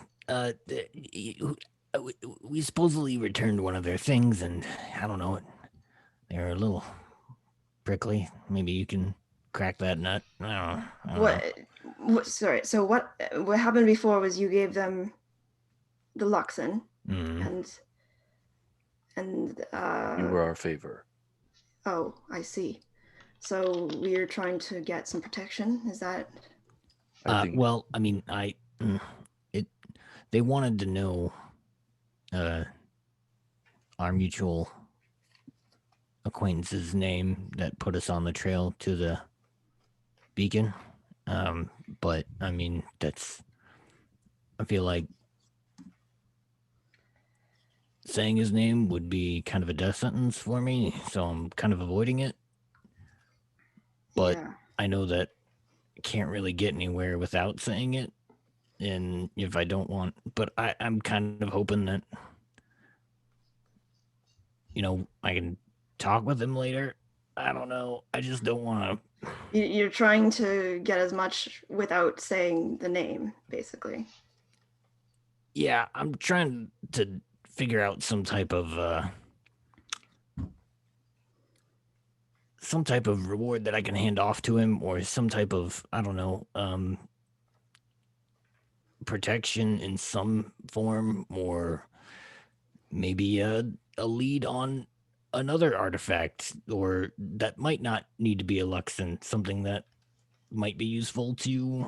We supposedly returned one of their things, and I don't know. They're a little prickly. Maybe you can crack that nut. I don't know. What? Sorry. So what happened before was you gave them the Luxon, and You were our favor. Oh, I see. So we're trying to get some protection. Is that? Well, I mean, they wanted to know our mutual acquaintance's name that put us on the trail to the beacon. But I mean, I feel like saying his name would be kind of a death sentence for me, so I'm kind of avoiding it. But Yeah. I know that I can't really get anywhere without saying it. And if I don't want, but I'm kind of hoping that, I can talk with him later. I don't know. I just don't want to. You're trying to get as much without saying the name, basically. Yeah, I'm trying to figure out some type of reward that I can hand off to him, or some type of, I don't know, protection in some form, or maybe a lead on another artifact, or that might not need to be a Luxon, something that might be useful to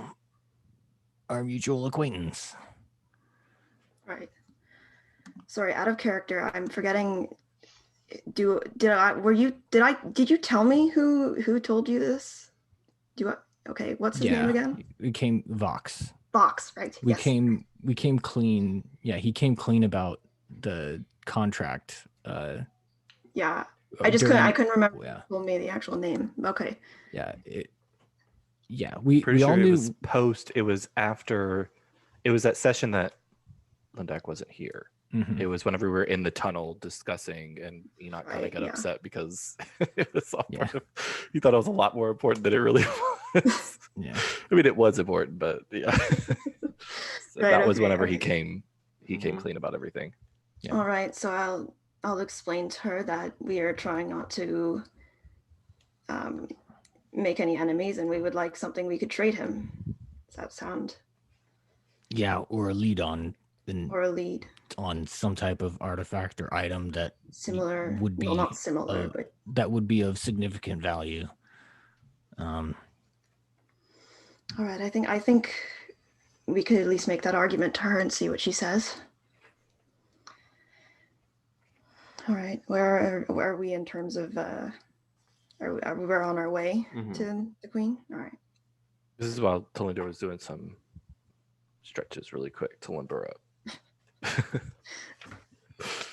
our mutual acquaintance. Right. Sorry, out of character, I'm forgetting. Did you tell me who told you this? Okay, what's his name again? We came Vox. Vox, right? We yes. came clean. Yeah, he came clean about the contract. Yeah, I couldn't remember. Yeah. Who told me the actual name? Okay. Yeah. We Pretty all sure knew. it was post. It was after. It was that session that Lindak wasn't here. Mhm. It was whenever we were in the tunnel discussing, and Enoch kind of got upset because it was all part of. He thought it was a lot more important than it really was. Yeah. I mean, it was important, but yeah. So that was whenever he came. He came clean about everything. Yeah. All right, so I'll explain to her that we are trying not to make any enemies, and we would like something we could trade him. Does that sound? Yeah, or a lead on. Or a lead on some type of artifact or item that similar would be not similar, but that would be of significant value. All right, I think we could at least make that argument to her and see what she says. All right, where are we in terms of are we on our way to the queen? All right. This is while Talindra was doing some stretches really quick to limber up.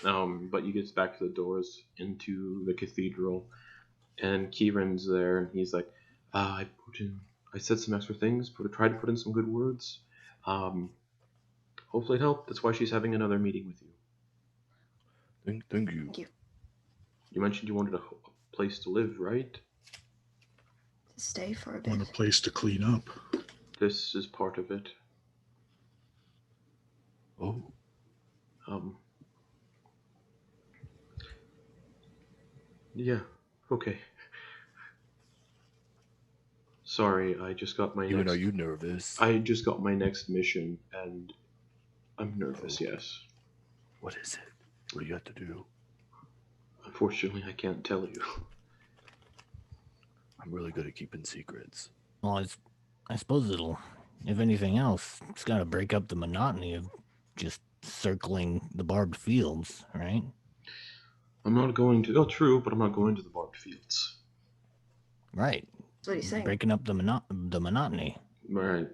But you get back to the doors into the cathedral, and Kieran's there, and he's like, I said some extra things, tried to put in some good words. Hopefully it helped. That's why she's having another meeting with you. Thank you. Thank you. You mentioned you wanted a place to live, right? To stay for a bit. Want a place to clean up. This is part of it. Oh. Yeah, okay. Sorry, I just got my Are you nervous? I just got my next mission, and I'm nervous, yes. What is it? What do you have to do? Unfortunately, I can't tell you. I'm really good at keeping secrets. Well, I suppose it'll, if anything else, it's got to break up the monotony of just circling the Barbed Fields, right? I'm not going to... Oh, true, but I'm not going to the Barbed Fields. Right. That's what he's saying. Breaking up the monotony. Right.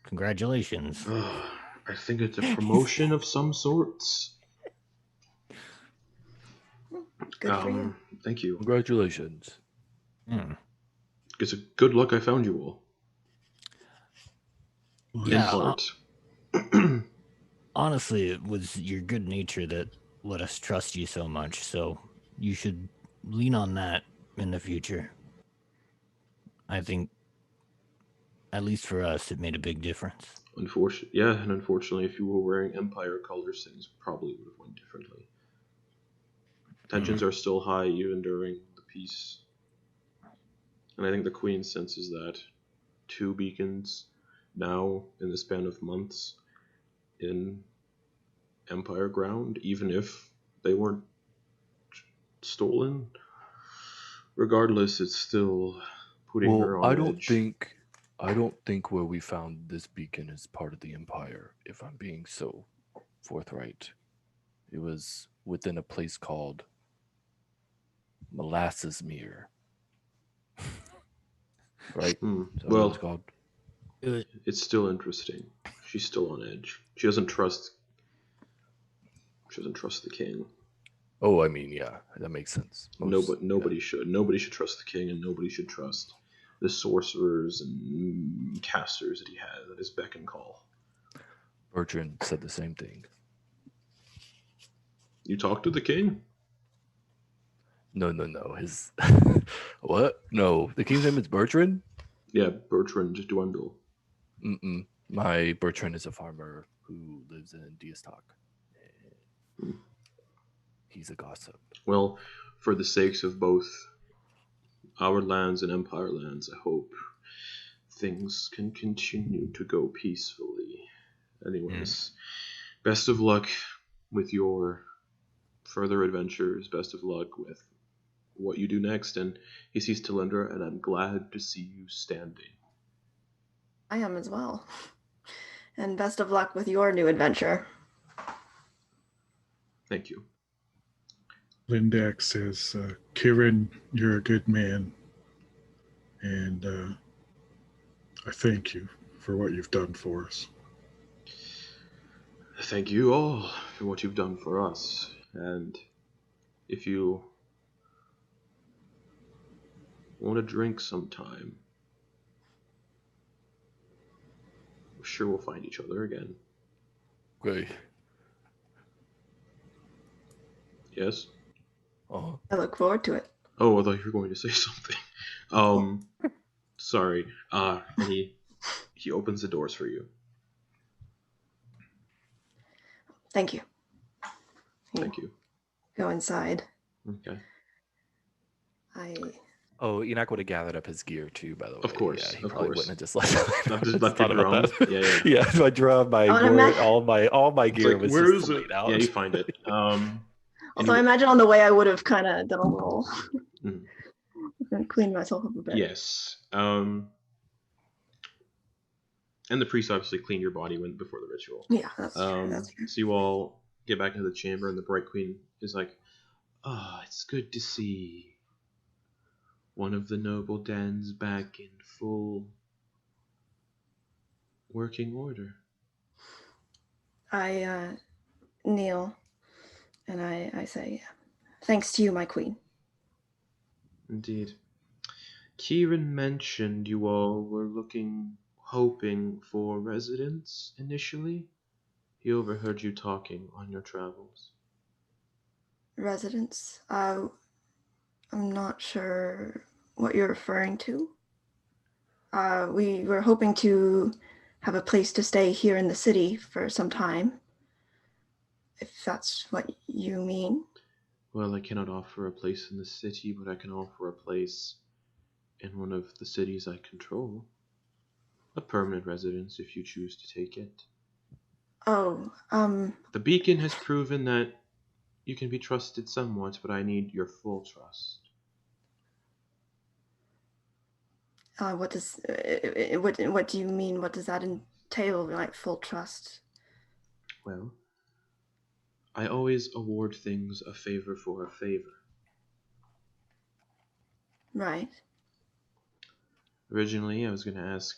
Congratulations. I think it's a promotion of some sorts. Good for you. Thank you. Congratulations. It's a good luck I found you all. Yeah, In part. honestly, it was your good nature that let us trust you so much, so you should lean on that in the future. I think, at least for us, it made a big difference. Unfortunately, if you were wearing Empire colors, things probably would have went differently. Tensions are still high even during the peace. And I think the Queen senses that. 2 beacons now in the span of months in Empire ground, even if they weren't stolen. Regardless, it's still putting her on edge. I don't think where we found this beacon is part of the Empire, if I'm being so forthright. It was within a place called Molasses Mere. Right? Is that what it's called? It's still interesting. She's still on edge. She doesn't trust the king. Oh, I mean, yeah, that makes sense. Nobody should. Nobody should trust the king, and nobody should trust the sorcerers and casters that he has at his beck and call. Bertrand said the same thing. You talked to the king? No. His what? No, the king's name is Bertrand? Yeah, Bertrand Dwindle. My Bertrand is a farmer who lives in Diastok. He's a gossip. Well, for the sakes of both our lands and Empire lands, I hope things can continue to go peacefully. Anyways, best of luck with your further adventures. Best of luck with what you do next. And he sees Talindra, and I'm glad to see you standing. I am as well. And best of luck with your new adventure. Thank you. Lindak says, Kieran, you're a good man. And I thank you for what you've done for us. Thank you all for what you've done for us. And if you want a drink sometime, I'm sure we'll find each other again. Okay. Yes? I look forward to it. Oh, I thought you were going to say something. Sorry. And he opens the doors for you. Thank you. Thank you. Go inside. Okay. Enak would have gathered up his gear too, by the way. Of course, yeah, he of probably course. wouldn't have just left. Not just left your drum. Yeah. Yeah, my drum, my gourd, all my gear was where just is laid it? out. Yeah, you find it. Also, I imagine on the way I would have kind of done a little, cleaned myself up a bit. Yes. And the priest obviously cleaned your body before the ritual. Yeah, that's true. That's true. So you all get back into the chamber, and the Bright Queen is like, it's good to see one of the noble dens back in full working order. I kneel and I say, thanks to you, my queen. Indeed. Kieran mentioned you all were hoping for residence initially. He overheard you talking on your travels. Residence? I'm not sure what you're referring to. We were hoping to have a place to stay here in the city for some time, if that's what you mean. Well, I cannot offer a place in the city, but I can offer a place in one of the cities I control. A permanent residence if you choose to take it. Oh, The beacon has proven that you can be trusted somewhat, but I need your full trust. what do you mean? What does that entail, like full trust? Well, I always award things a favor for a favor. Right. Originally, I was going to ask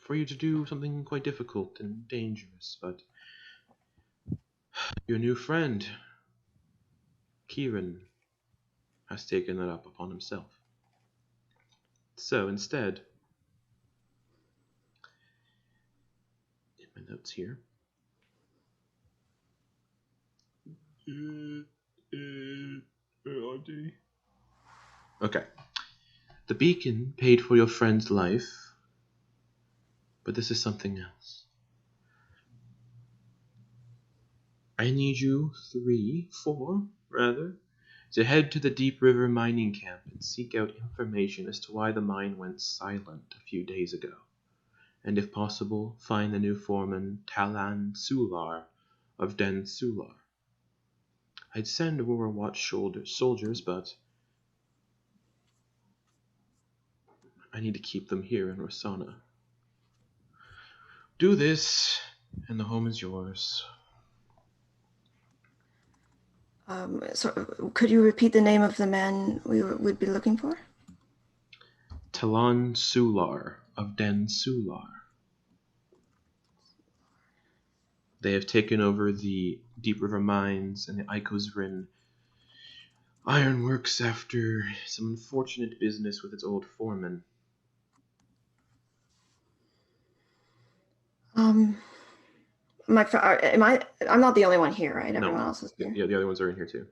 for you to do something quite difficult and dangerous, but your new friend, Kieran, has taken that up upon himself. So instead, in my notes here, okay. The beacon paid for your friend's life, but this is something else. I need you four, to head to the Deep River mining camp and seek out information as to why the mine went silent a few days ago. And if possible, find the new foreman Talan Sular of Den Sular. I'd send Overwatch soldiers, but I need to keep them here in Rosanna. Do this, and the home is yours. So could you repeat the name of the man would be looking for? Talan Sular of Den Sular. They have taken over the Deep River mines and the Icosrin ironworks after some unfortunate business with its old foreman. I'm not the only one here, right? Everyone else is here. Yeah, the other ones are in here too.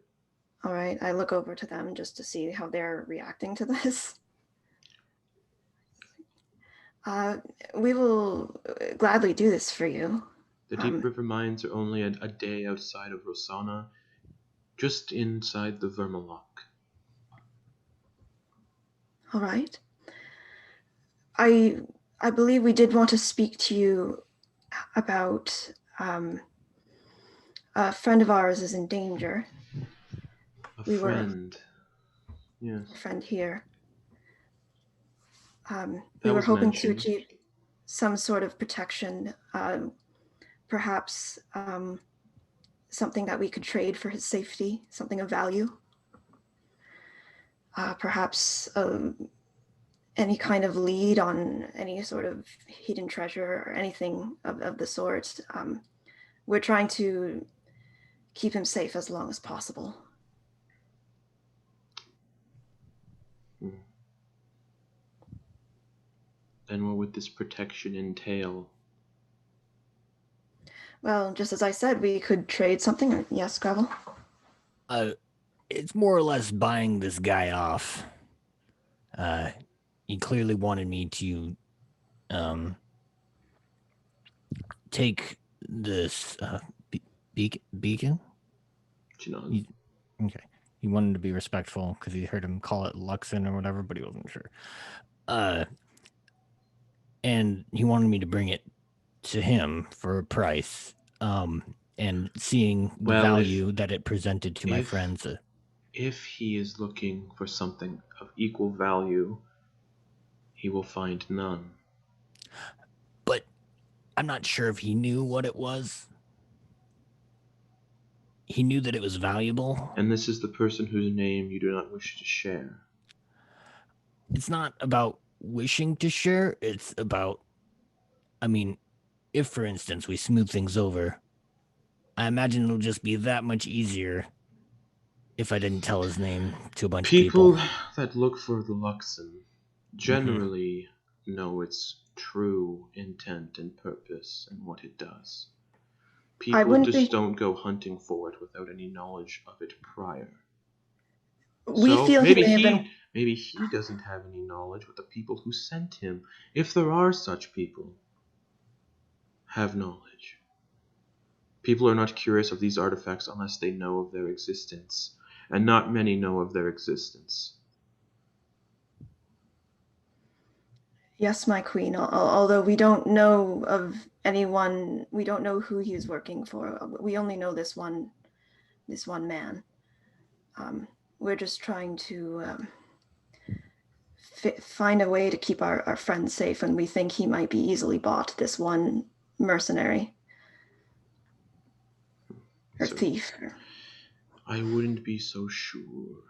All right, I look over to them just to see how they're reacting to this. We will gladly do this for you. The Deep River mines are only a day outside of Rosanna, just inside the Vermalock. All right. I believe we did want to speak to you about a friend of ours is in danger. A friend here. We were hoping to achieve some sort of protection, perhaps something that we could trade for his safety, something of value. Perhaps any kind of lead on any sort of hidden treasure or anything of the sort. We're trying to keep him safe as long as possible. And what would this protection entail? Well, just as I said, we could trade something. Yes, Gravel? It's more or less buying this guy off. He clearly wanted me to take this beacon. Okay. He wanted to be respectful because he heard him call it Luxon or whatever, but he wasn't sure. And he wanted me to bring it to him for a price. And seeing the value that it presented to my friends. If he is looking for something of equal value, he will find none. But I'm not sure if he knew what it was. He knew that it was valuable. And this is the person whose name you do not wish to share. It's not about wishing to share. It's about I mean, if, for instance, we smooth things over, I imagine it'll just be that much easier if I didn't tell his name to a bunch of People people. that look for the Luxon generally know its true intent and purpose and what it does. I People wouldn't just be. don't go hunting for it without any knowledge of it prior. We So feel he may have been. maybe he doesn't have any knowledge, but the people who sent him, if there are such people, have knowledge. People are not curious of these artifacts unless they know of their existence, and not many know of their existence. Yes, my queen. Although we don't know of anyone, we don't know who he's working for. We only know this one man. We're just trying to find a way to keep our friends safe, and we think he might be easily bought. This one mercenary or So, thief. I wouldn't be so sure.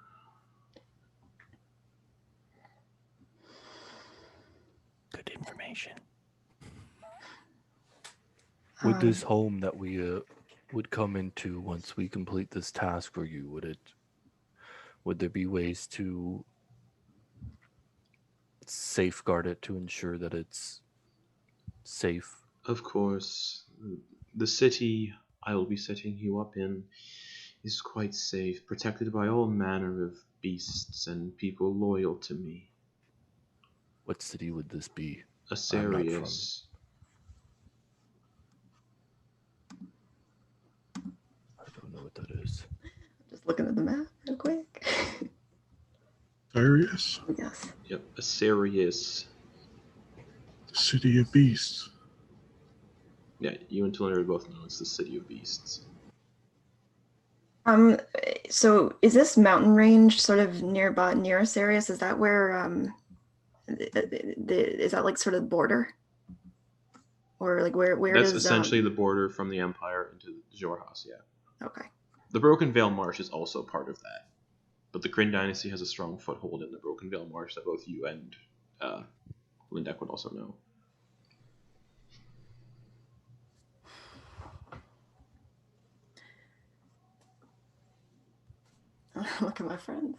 Good information. Would this home that we would come into once we complete this task for you, would there be ways to safeguard it to ensure that it's safe? Of course, the city I will be setting you up in is quite safe, protected by all manner of beasts and people loyal to me. What city would this be? Asarius. I don't know what that is. Just looking at the map real quick. Darius, Yes. Yep, Asarius. the city of beasts. Yeah, you and Talindra both know it's the city of beasts. So is this mountain range sort of near Asarius? Is that where is that like sort of the border? Or like where That's does essentially the border from the Empire into Xhorhas, yeah. Okay. The Broken Vale Marsh is also part of that. But the Kryn Dynasty has a strong foothold in the Broken Vale Marsh that both you and Lindak would also know. Look at my friends.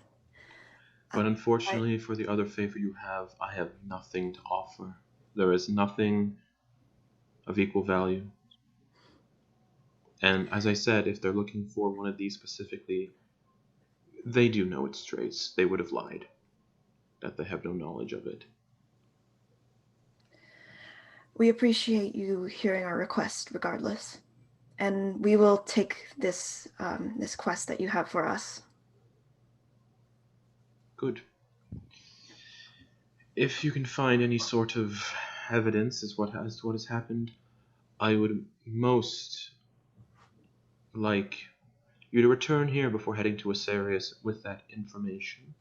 But unfortunately for the other favor you have, I have nothing to offer. There is nothing of equal value. And as I said, if they're looking for one of these specifically, they do know its traits. They would have lied that they have no knowledge of it. We appreciate you hearing our request regardless. And we will take this this quest that you have for us. Good. If you can find any sort of evidence as to what has happened, I would most like you to return here before heading to Asarius with that information.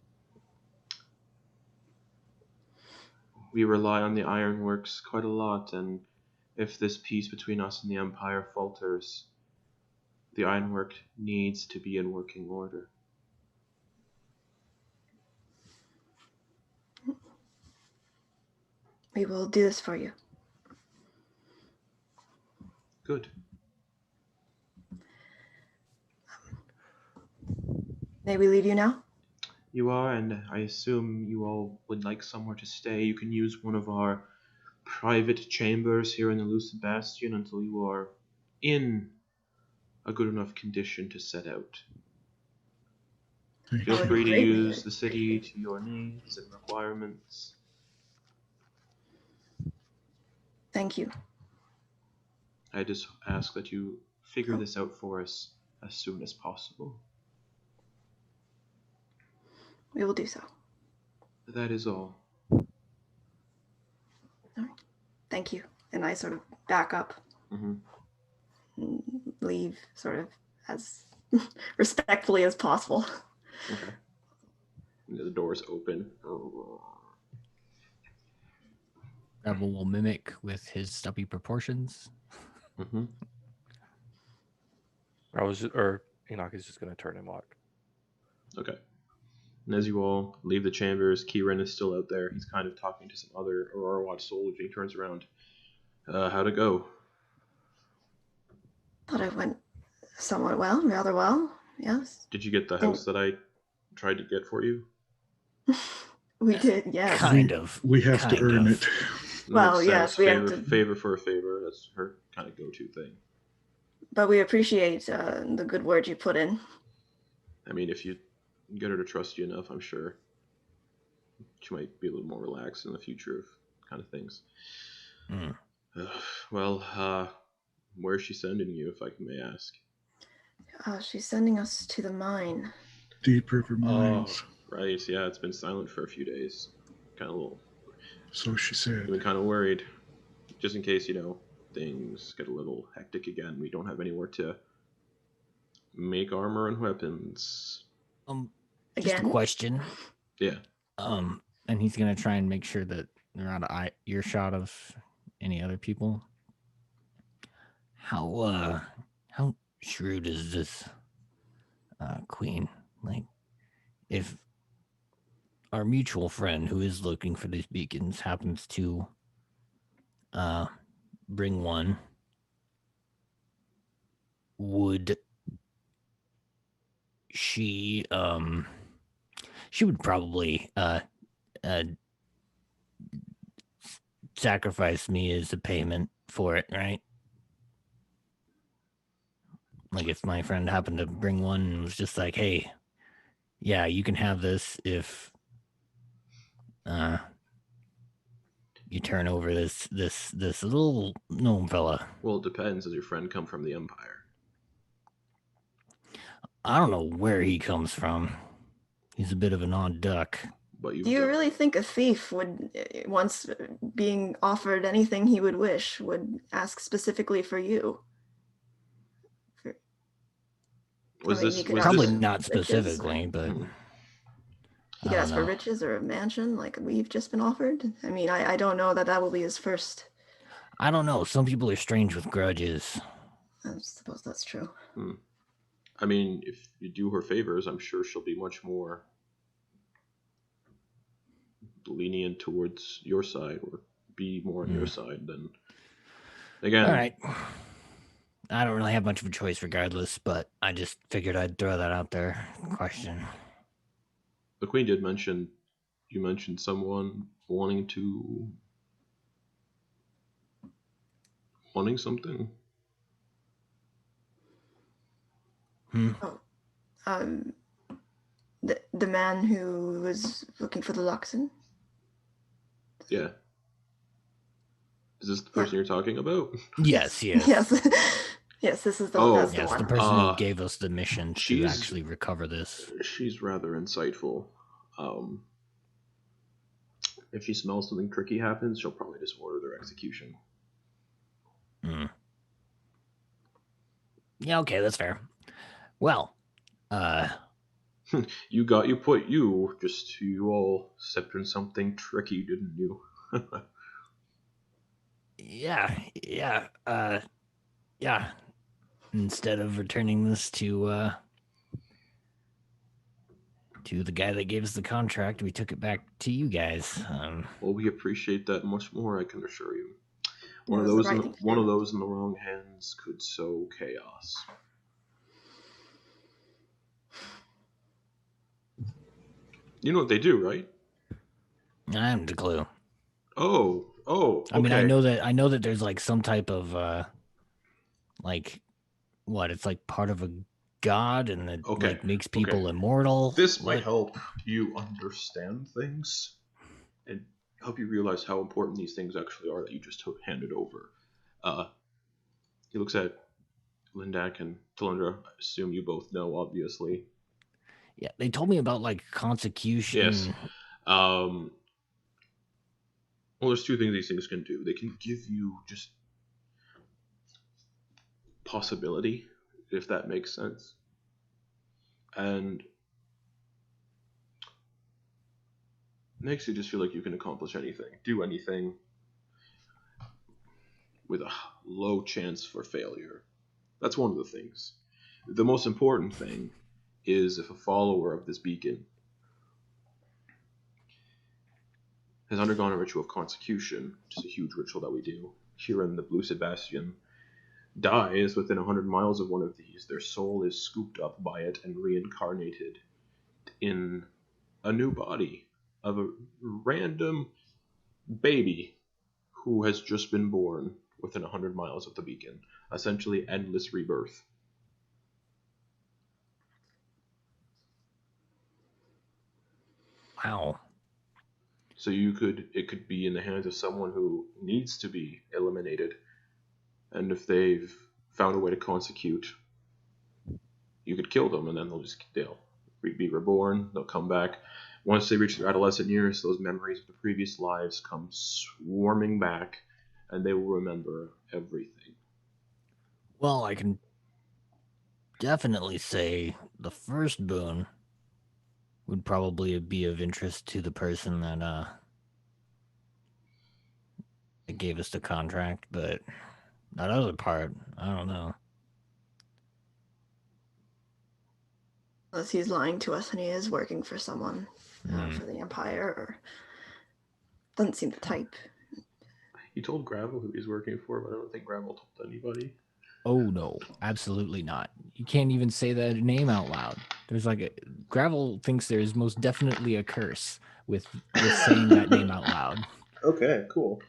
We rely on the ironworks quite a lot, and if this peace between us and the Empire falters, the ironwork needs to be in working order. We will do this for you. Good. May we leave you now? You are, and I assume you all would like somewhere to stay. You can use one of our private chambers here in the Lucid Bastion until you are in a good enough condition to set out. Thank Feel That would free be to great. use the city to your needs and requirements. Thank you. I just ask that you figure this out for us as soon as possible. We will do so. That is all. All right. Thank you. And I sort of back up and leave sort of as respectfully as possible. Okay. The doors open. Rebel will mimic with his stubby proportions. Enak is just going to turn and walk. Okay. And as you all leave the chambers, Kieran is still out there. He's kind of talking to some other Aurora Watch soldiers. He turns around. How'd it go? Thought it went somewhat well, rather well. Yes. Did you get the house that I tried to get for you? We did, yes. Kind of. We have to Kind earn of. it. Well, Makes yes, sense. we favor, have to. favor for a favor. That's her kind of go-to thing. But we appreciate the good word you put in. I mean, if you get her to trust you enough, I'm sure she might be a little more relaxed in the future of kind of things. Mm. Well, where's she sending you, if I may ask? She's sending us to the mine. Deep River Mines. Right, yeah, it's been silent for a few days. Kind of little. So she said. I've been kind of worried. Just in case, things get a little hectic again. We don't have anywhere to make armor and weapons. Just a Again? question. Yeah. And he's gonna try and make sure that they're out of earshot of any other people. How shrewd is this queen? Like, if our mutual friend who is looking for these beacons happens to bring one, would she would probably sacrifice me as a payment for it, right? Like, if my friend happened to bring one and was just like, hey, yeah, you can have this if you turn over this little gnome fella. Well, it depends. Does your friend come from the Empire? I don't know where he comes from. He's a bit of an odd duck. But Do you really think a thief would, once being offered anything he would wish, would ask specifically for you? Probably not specifically, but he could ask for riches or a mansion like we've just been offered. I mean, I don't know that will be his first. I don't know. Some people are strange with grudges. I suppose that's true. I mean, if you do her favors, I'm sure she'll be much more lenient towards your side, or be more on your side than. Again. All right. I don't really have much of a choice regardless, but I just figured I'd throw that out there. Question. The Queen did mention, you mentioned someone wanting something. The man who was looking for the Luxon? Yeah. Is this the person you're talking about? Yes. Yes. Yes, this is the that's the one. The person who gave us the mission to actually recover this. She's rather insightful. If she smells something tricky happens, she'll probably just order their execution. Yeah, okay, that's fair. Well, you all stepped in something tricky, didn't you? Yeah. Instead of returning this to the guy that gave us the contract, we took it back to you guys. Well, we appreciate that much more, I can assure you. One of those in the wrong hands could sow chaos. You know what they do, right? I haven't a clue. Oh. Okay. I mean, I know that there's like some type of it's like part of a god, and it like makes people immortal. This might help you understand things and help you realize how important these things actually are that you just handed over. He looks at Lindak and Talindra. I assume you both know, obviously. Yeah, they told me about like consecution. Yes. Well, there's two things these things can do. They can give you just possibility, if that makes sense. And makes you just feel like you can accomplish anything, do anything with a low chance for failure. That's one of the things. The most important thing is if a follower of this beacon has undergone a ritual of consecration, which is a huge ritual that we do. here in the Lucid Bastion dies within 100 miles of one of these, their soul is scooped up by it and reincarnated in a new body of a random baby who has just been born within 100 miles of the beacon. Essentially endless rebirth. Wow. So it could be in the hands of someone who needs to be eliminated, and if they've found a way to consecute, you could kill them, and then they'll be reborn. They'll come back. Once they reach their adolescent years, those memories of the previous lives come swarming back, and they will remember everything. Well, I can definitely say the first boon would probably be of interest to the person that gave us the contract, but that other part, I don't know. Unless he's lying to us and he is working for someone, for the Empire, or doesn't seem the type. He told Gravel who he's working for, but I don't think Gravel told anybody. Oh no, absolutely not. You can't even say that name out loud. There's Gravel thinks there's most definitely a curse with saying that name out loud. Okay, cool.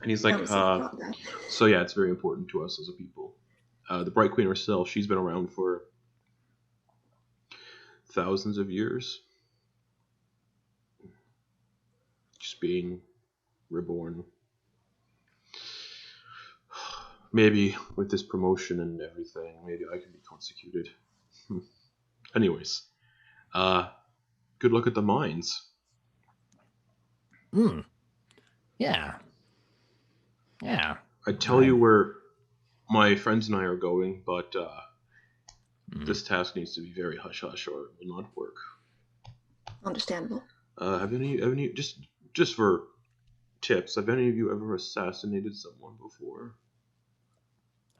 And he's like, so yeah, it's very important to us as a people. The Bright Queen herself, she's been around for thousands of years. Just being reborn. Maybe with this promotion and everything, maybe I can be consecuted. Anyways, good luck at the mines. Yeah. I'd tell you where my friends and I are going, but this task needs to be very hush-hush or it will not work. Understandable. Have any just for tips, have any of you ever assassinated someone before?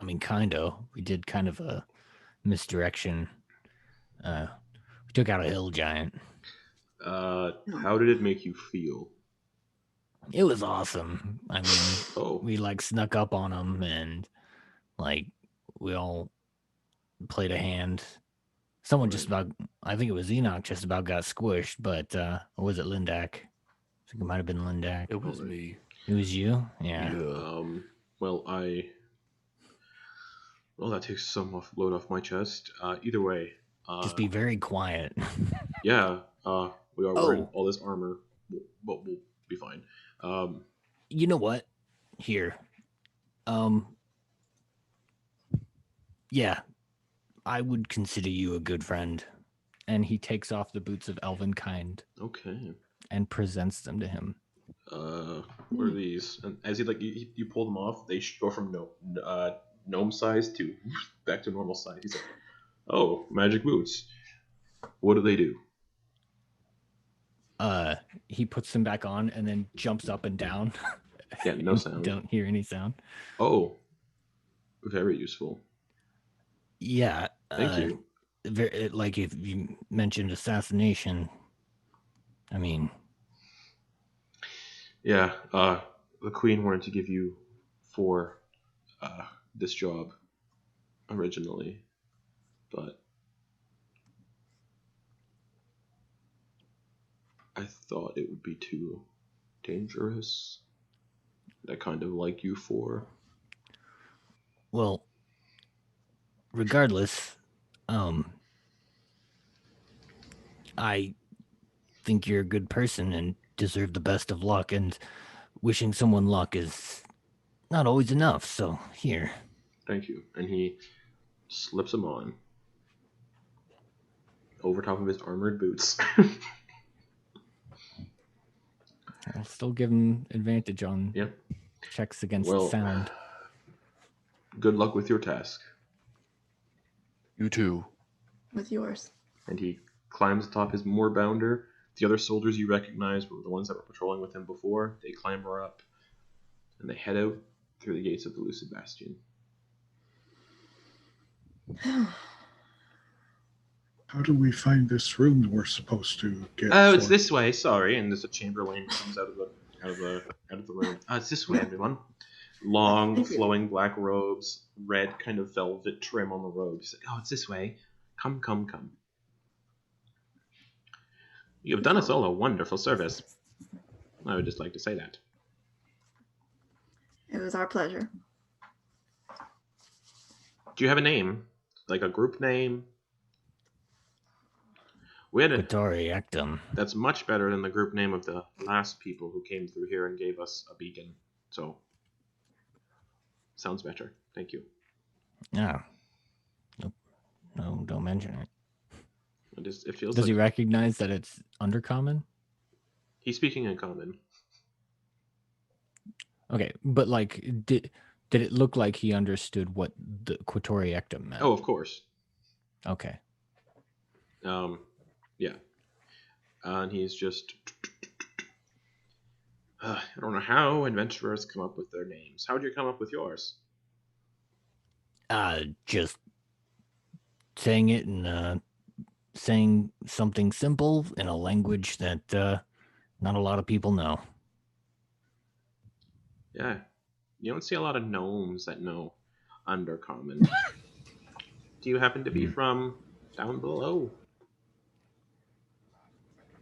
I mean, we did kind of a misdirection. We took out a hill giant. How did it make you feel? It was awesome. I mean, we snuck up on him and we all played a hand. Someone just about, I think it was Enoch, just about got squished, but or was it Lindak? I think it might have been Lindak. It was me. It was you? Yeah. Well, that takes some load off my chest. Either way. Just be very quiet. Yeah. We are wearing all this armor, but we'll be fine. You know what? Here. Yeah. I would consider you a good friend. And he takes off the boots of Elvenkind. Okay. And presents them to him. What are these? And as you pull them off, they go from gnome size to back to normal size. He's like, oh, magic boots. What do they do? He puts them back on and then jumps up and down. Yeah, no sound. Don't hear any sound. Oh, very useful. Yeah. Thank you. If you mentioned assassination, I mean. Yeah, the Queen wanted to give you for this job originally, but I thought it would be too dangerous. I kind of like you for. Well, regardless, I think you're a good person and deserve the best of luck, and wishing someone luck is not always enough, so here. Thank you. And he slips them on over top of his armored boots. I'll still give him advantage on checks against sound. Good luck with your task. You too. With yours. And he climbs atop his moorbounder. The other soldiers you recognize were the ones that were patrolling with him before. They clamber up and they head out through the gates of the Lucid Bastion. How do we find this room we're supposed to get? Oh, it's this way. Sorry. And there's a chamberlain that comes out of out of the room. It's this way, everyone. Long, Thank you. flowing black robes, red kind of velvet trim on the robes. Oh, it's this way. Come, come, come. You have done us all a wonderful service. I would just like to say that. It was our pleasure. Do you have a name? Like a group name? We had a... Quattori Ectum. That's much better than the group name of the last people who came through here and gave us a beacon. So, sounds better. Thank you. Yeah. Nope. No, don't mention it. It feels Does like he recognize that it's undercommon? he's speaking in common. Okay, but like, did it look like he understood what the Quattori Ectum meant? Oh, of course. Okay. Yeah. And he's just... I don't know how adventurers come up with their names. How'd you come up with yours? Just saying it and saying something simple in a language that not a lot of people know. Yeah. You don't see a lot of gnomes that know undercommon. Do you happen to be from down below?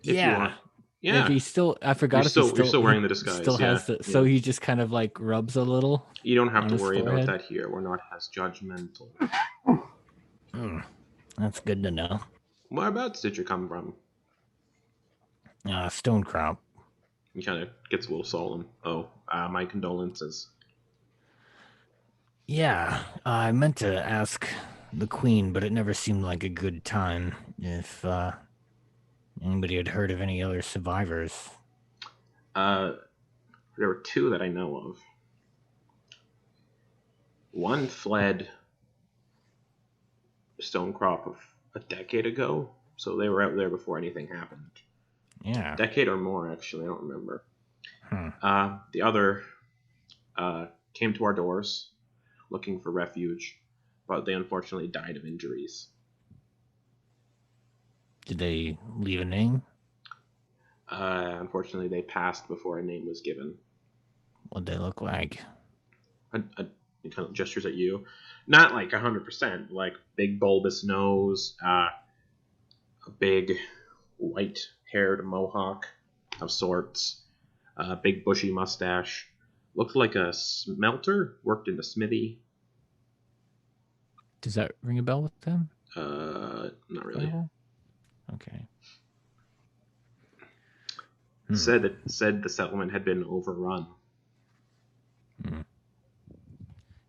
If you Yeah. are. Yeah. If he's still, I forgot You're still wearing the disguise. Still has the, so he just kind of like rubs a little. You don't have on to his worry forehead. about that here. We're not as judgmental. That's good to know. Whereabouts did you come from? Stone Crop. He kind of gets a little solemn. Oh, my condolences. Yeah, I meant to ask the Queen, but it never seemed like a good time. If anybody had heard of any other survivors. There were two that I know of. One fled Stonecrop a decade ago, so they were out there before anything happened. Yeah. Decade or more, actually, I don't remember. Hmm. The other came to our doors looking for refuge, but they unfortunately died of injuries. Did they leave a name? Unfortunately, they passed before a name was given. What'd they look like? He kind of gestures at you. Not like 100%, like big bulbous nose, a big white-haired mohawk of sorts, a big bushy mustache. Looked like a smelter, worked in the smithy. Does that ring a bell with them? Not really. Okay. Said the settlement had been overrun.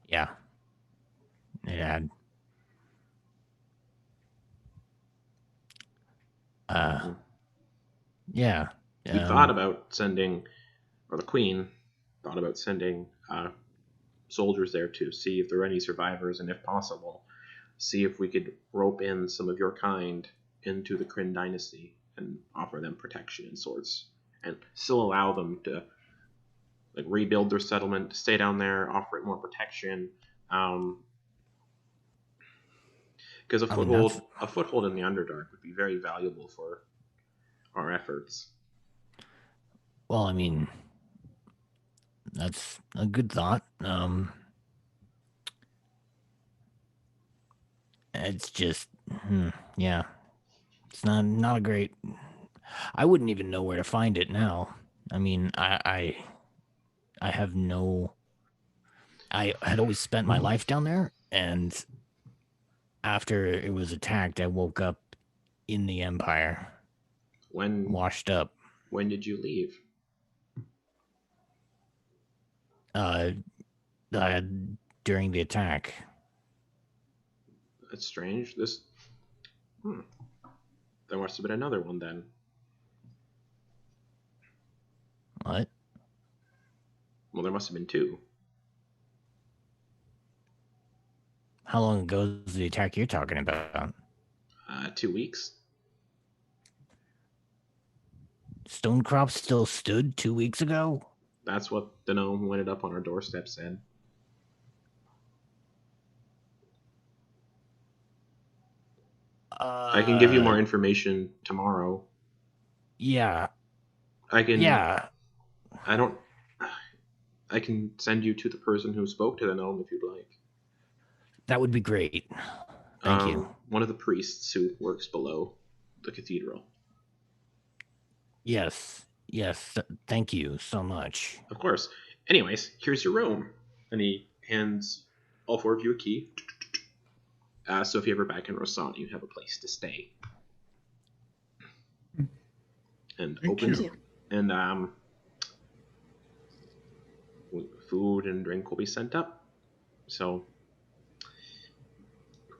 Yeah. It had. Yeah. We thought about sending, or the Queen thought about sending soldiers there to see if there were any survivors, and if possible, see if we could rope in some of your kind into the Kryn Dynasty and offer them protection and sorts, and still allow them to like rebuild their settlement, stay down there, offer it more protection. Because a foothold in the Underdark would be very valuable for our efforts. Well, I mean, that's a good thought. It's just, yeah, it's not a great. I wouldn't even know where to find it now. I mean, I have no. I had always spent my life down there, and after it was attacked, I woke up in the Empire. Washed up. When did you leave? During the attack. That's strange. There must have been another one then. What? Well, there must have been two. How long ago was the attack you're talking about? 2 weeks. Stonecrop still stood 2 weeks ago? That's what the gnome who ended up on our doorstep said. I can give you more information tomorrow. Yeah. I can I don't. I can send you to the person who spoke to the gnome if you'd like. That would be great. Thank you. One of the priests who works below the cathedral. Yes. Thank you so much. Of course. Anyways, here's your room. And he hands all four of you a key. So if you're ever back in Rosanna, you have a place to stay. And Thank open. you. And food and drink will be sent up. So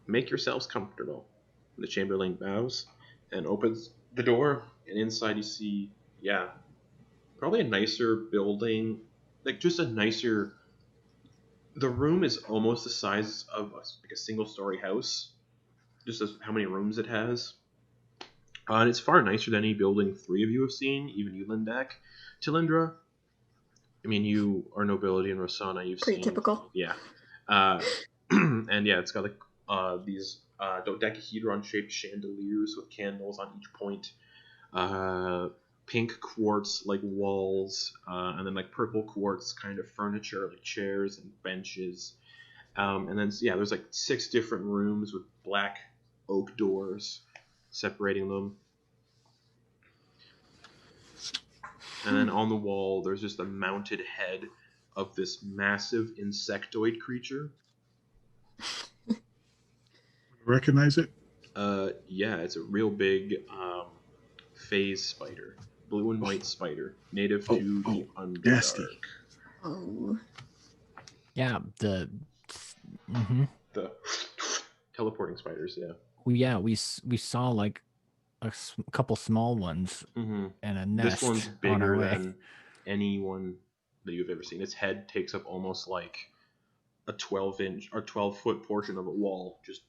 make yourselves comfortable. The Chamberlain bows and opens the door, and inside you see, probably a nicer building, like just a nicer. The room is almost the size of a single-story house, just as how many rooms it has. And it's far nicer than any building three of you have seen, even you, Lindak. Talindra, I mean, you are nobility in Rosanna. You've Pretty seen, typical. yeah. And yeah, it's got like these dodecahedron-shaped chandeliers with candles on each point. Pink quartz like walls, and then like purple quartz kind of furniture like chairs and benches. And then there's like 6 different rooms with black oak doors separating them. And then on the wall, there's just a mounted head of this massive insectoid creature. Recognize it? Yeah, it's a real big phase spider. Blue and white spider. Native to the Underdark. Nasty. Oh. Yeah, the teleporting spiders, yeah. we saw like a couple small ones and a nest. This one's on bigger our way. than any one that you've ever seen. Its head takes up almost like a 12-inch or 12-foot portion of a wall, just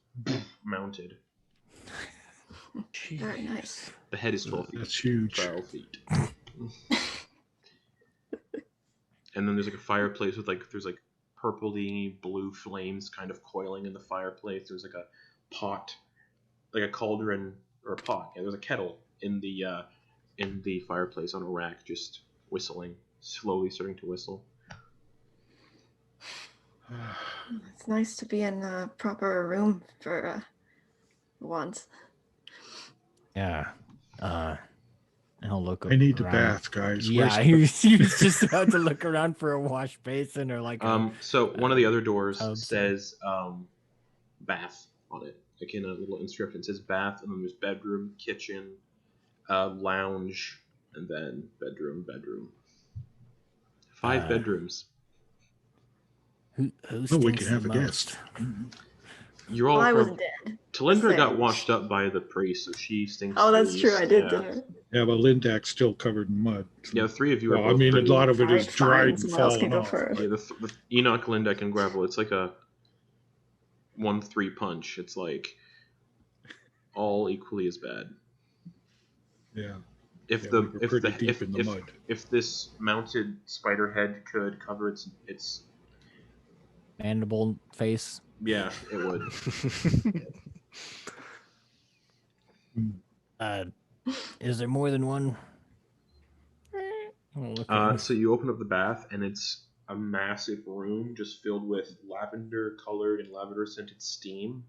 mounted. Very nice. The head is 12 feet. That's huge. 12 feet. And then there's like a fireplace with there's purpley blue flames kind of coiling in the fireplace. There's like a pot, like a cauldron or a pot. Yeah, there's a kettle in the fireplace on a rack, just whistling, slowly starting to whistle. It's nice to be in a proper room for once. Yeah. And he'll look I need around. the bath, guys. Yeah, Where's he was just about to look around for a wash basin or like So one of the other doors tub. says bath on it. Like in a little inscription, it says bath, and then there's bedroom, kitchen, lounge, and then bedroom. 5 bedrooms. who we stinks can have the a most? guest. You're all. Well, I wasn't dead. Talindra got Same. washed up by the priest, so she stinks. Oh, that's the true. least, I did, yeah. didn't I? Yeah, but Lindak's still covered in mud. So. Yeah, the 3 of you are. Well, I both mean, a pretty- lot of it is Alright, dried fine, and someone else can fallen go off. first. Yeah, the Enoch, Lindak, and Gravel. It's like a 1-3 punch. It's like all equally as bad. Yeah. If Yeah, the we were if pretty the deep in the mud. if this mounted spider head could cover its Mandible face. yeah, it would. Is there more than one? Oh, look So you open up the bath, and it's a massive room just filled with lavender colored and lavender scented steam,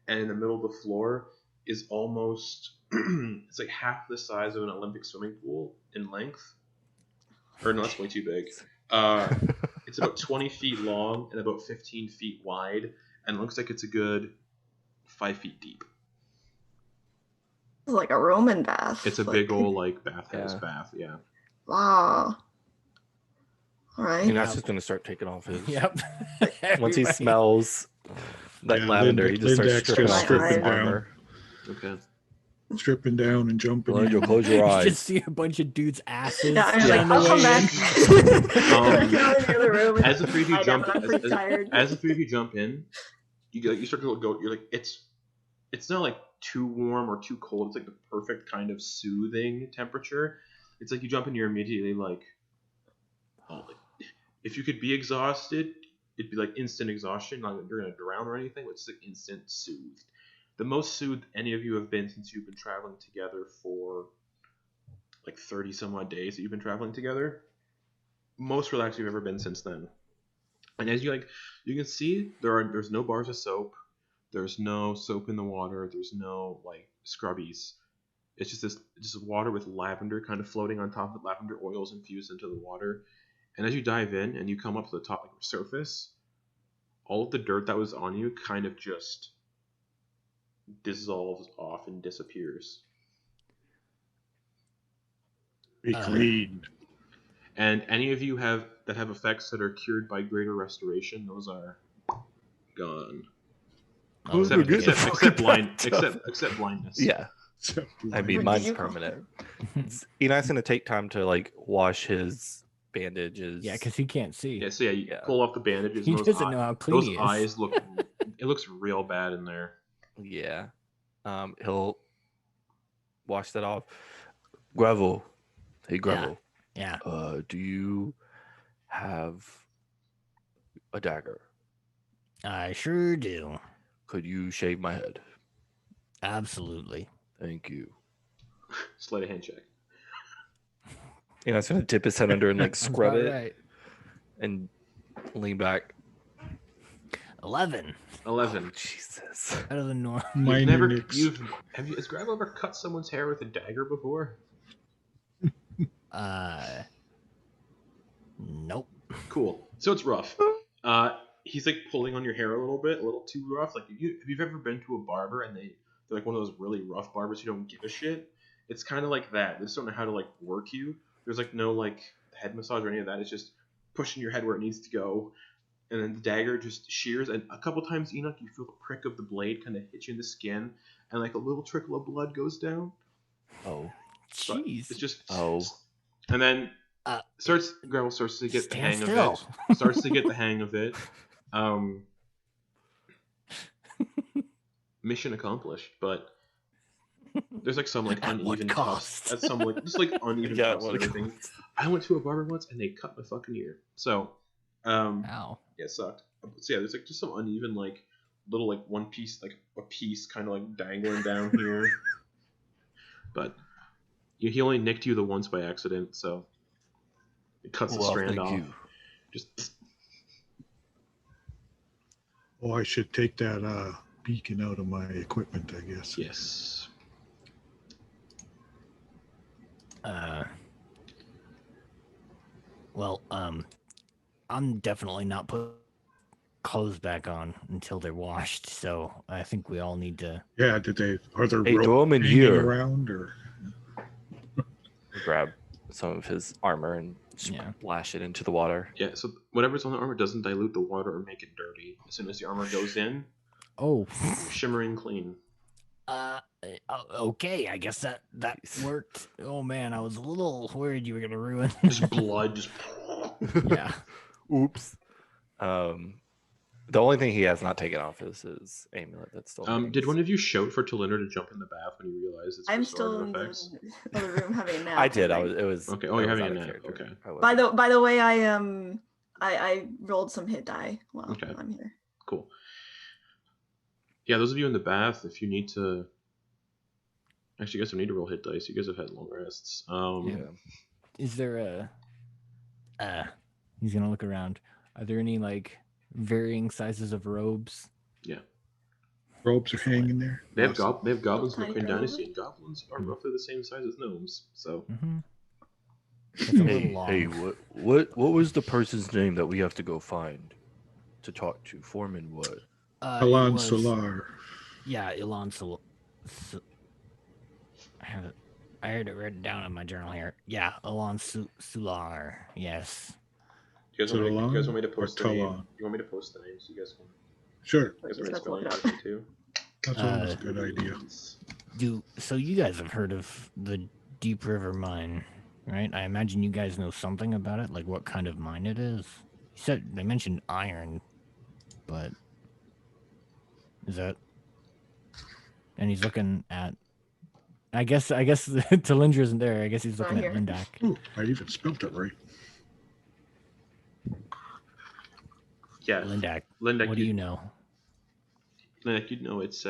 and in the middle of the floor is almost it's like half the size of an Olympic swimming pool in length. Or no, that's way too big. It's about 20 feet long and about 15 feet wide, and looks like it's a good 5 feet deep. It's like a Roman bath. It's a like, big old bathhouse Yeah. bath, yeah. Wow. All right. Enak's just gonna start taking off his. Yep. Once he Everybody- smells that Yeah, lavender, he just starts Lindak's stripping just off his stripping down. armor. Okay. Stripping down and jumping Well, in. you'll close your You eyes. just see a bunch of dudes' asses. Yeah, I'm on like, the I'll come way back. in. Go in the other room and As the 3 of you lie down, jump, I'm pretty tired. as the 3 of you jump in, you start to go. You're like it's not like too warm or too cold. It's like the perfect kind of soothing temperature. It's like you jump in, you're immediately like, oh, like, if you could be exhausted, it'd be like instant exhaustion. Not like you're gonna drown or anything, but it's like instant soothed. The most soothed any of you have been since you've been traveling together for like 30 some odd days that you've been traveling together. most relaxed you've ever been since then. And as you can see there's no bars of soap, there's no soap in the water, there's no like scrubbies. It's just water with lavender kind of floating on top of it, lavender oils infused into the water. And as you dive in and you come up to the top like surface, all of the dirt that was on you kind of just dissolves off and disappears. Be clean. And any of you that have effects that are cured by greater restoration, those are gone. Except blindness. Yeah. I mean, Wait, mine's did you- permanent. Enak's gonna take time to like wash his bandages. Yeah, because he can't see. Yeah, so you Yeah. pull off the bandages. He and those doesn't know how clean those he is. eyes look. It looks real bad in there. Yeah. He'll wash that off. Gravel. Hey, Gravel. Yeah. Do you have a dagger? I sure do. Could you shave my head? Absolutely. Thank you. Sleight of hand check. Enak's gonna dip his head under and like scrub About it right. and lean back. 11. 11. Jesus. Out of the norm. Minor nicks. Has Gravel ever cut someone's hair with a dagger before? Nope. Cool. So it's rough. He's like pulling on your hair a little too rough. Like if you've ever been to a barber and they're like one of those really rough barbers who don't give a shit. It's kind of like that. They just don't know how to like work you. There's like no like head massage or any of that. It's just pushing your head where it needs to go, and then the dagger just shears. And a couple times, Enak, you feel the prick of the blade kind of hit you in the skin, and like a little trickle of blood goes down. Oh. But Jeez. it's just Oh. and then Gravel starts to get the Stand hang still. of it. Starts to get the hang of it. Mission accomplished, but there's like some like At what uneven cost? cuffs. That's some like just like uneven Yeah, cuffs and what a everything. I went to a barber once and they cut my fucking ear. So, Ow. yeah, it sucked. So yeah, there's like just some uneven like little like one piece like a piece kind of like dangling down here. But he only nicked you the once by accident, so it cuts the Well, strand thank off. you. Just Oh, I should take that beacon out of my equipment, I guess. yes. Well, I'm definitely not put clothes back on until they're washed, so I think we all need to. Yeah, are there Hey, ropes throw 'em in hanging here. around or? Grab some of his armor and Yeah. splash it into the water. Yeah, so whatever's on the armor doesn't dilute the water or make it dirty. As soon as the armor goes in, Oh. shimmering clean. Okay, I guess that worked. Oh man, I was a little worried you were gonna ruin. Just blood, just Yeah. Oops. The only thing he has not taken off is his amulet. That's still. Did one of you shout for Talindra to jump in the bath when you realized it's I'm restorative still in effects? the other room having a nap. I did. and It was Okay. that Oh, you're was having out a of nap. character. Okay. I By the way, I rolled some hit die while Okay. I'm here. Cool. Yeah, those of you in the bath, if you need to, actually, you guys don't need to roll hit dice. You guys have had long rests. Yeah. Is there he's gonna look around. Are there any like varying sizes of robes? Yeah. Ropes are hanging there. They have goblins in the Tiny Kryn tiny Dynasty, and goblins are roughly the same size as gnomes. So Mm-hmm. It's a little Hey, long. what was the person's name that we have to go find to talk to? Foreman what? It Alan was- Solar. Yeah, Ilan I have it. I had it written down in my journal here. Yeah, Ilan Sular. Yes. you guys want me to Talon post the or name? Talon? You want me to post the name so you guys can? Sure, You guys Just want about me to to look spell it it too? that's always a good idea. So you guys have heard of the Deep River Mine, right? I imagine you guys know something about it, like what kind of mine it is. You said they mentioned iron, but is that? And he's looking at. I guess Talindra isn't there. I guess he's looking at Not here. Lindak. Ooh, I even spelled it right. Yeah, Lindak, Lindak. what do you know? Lindak, you'd know it's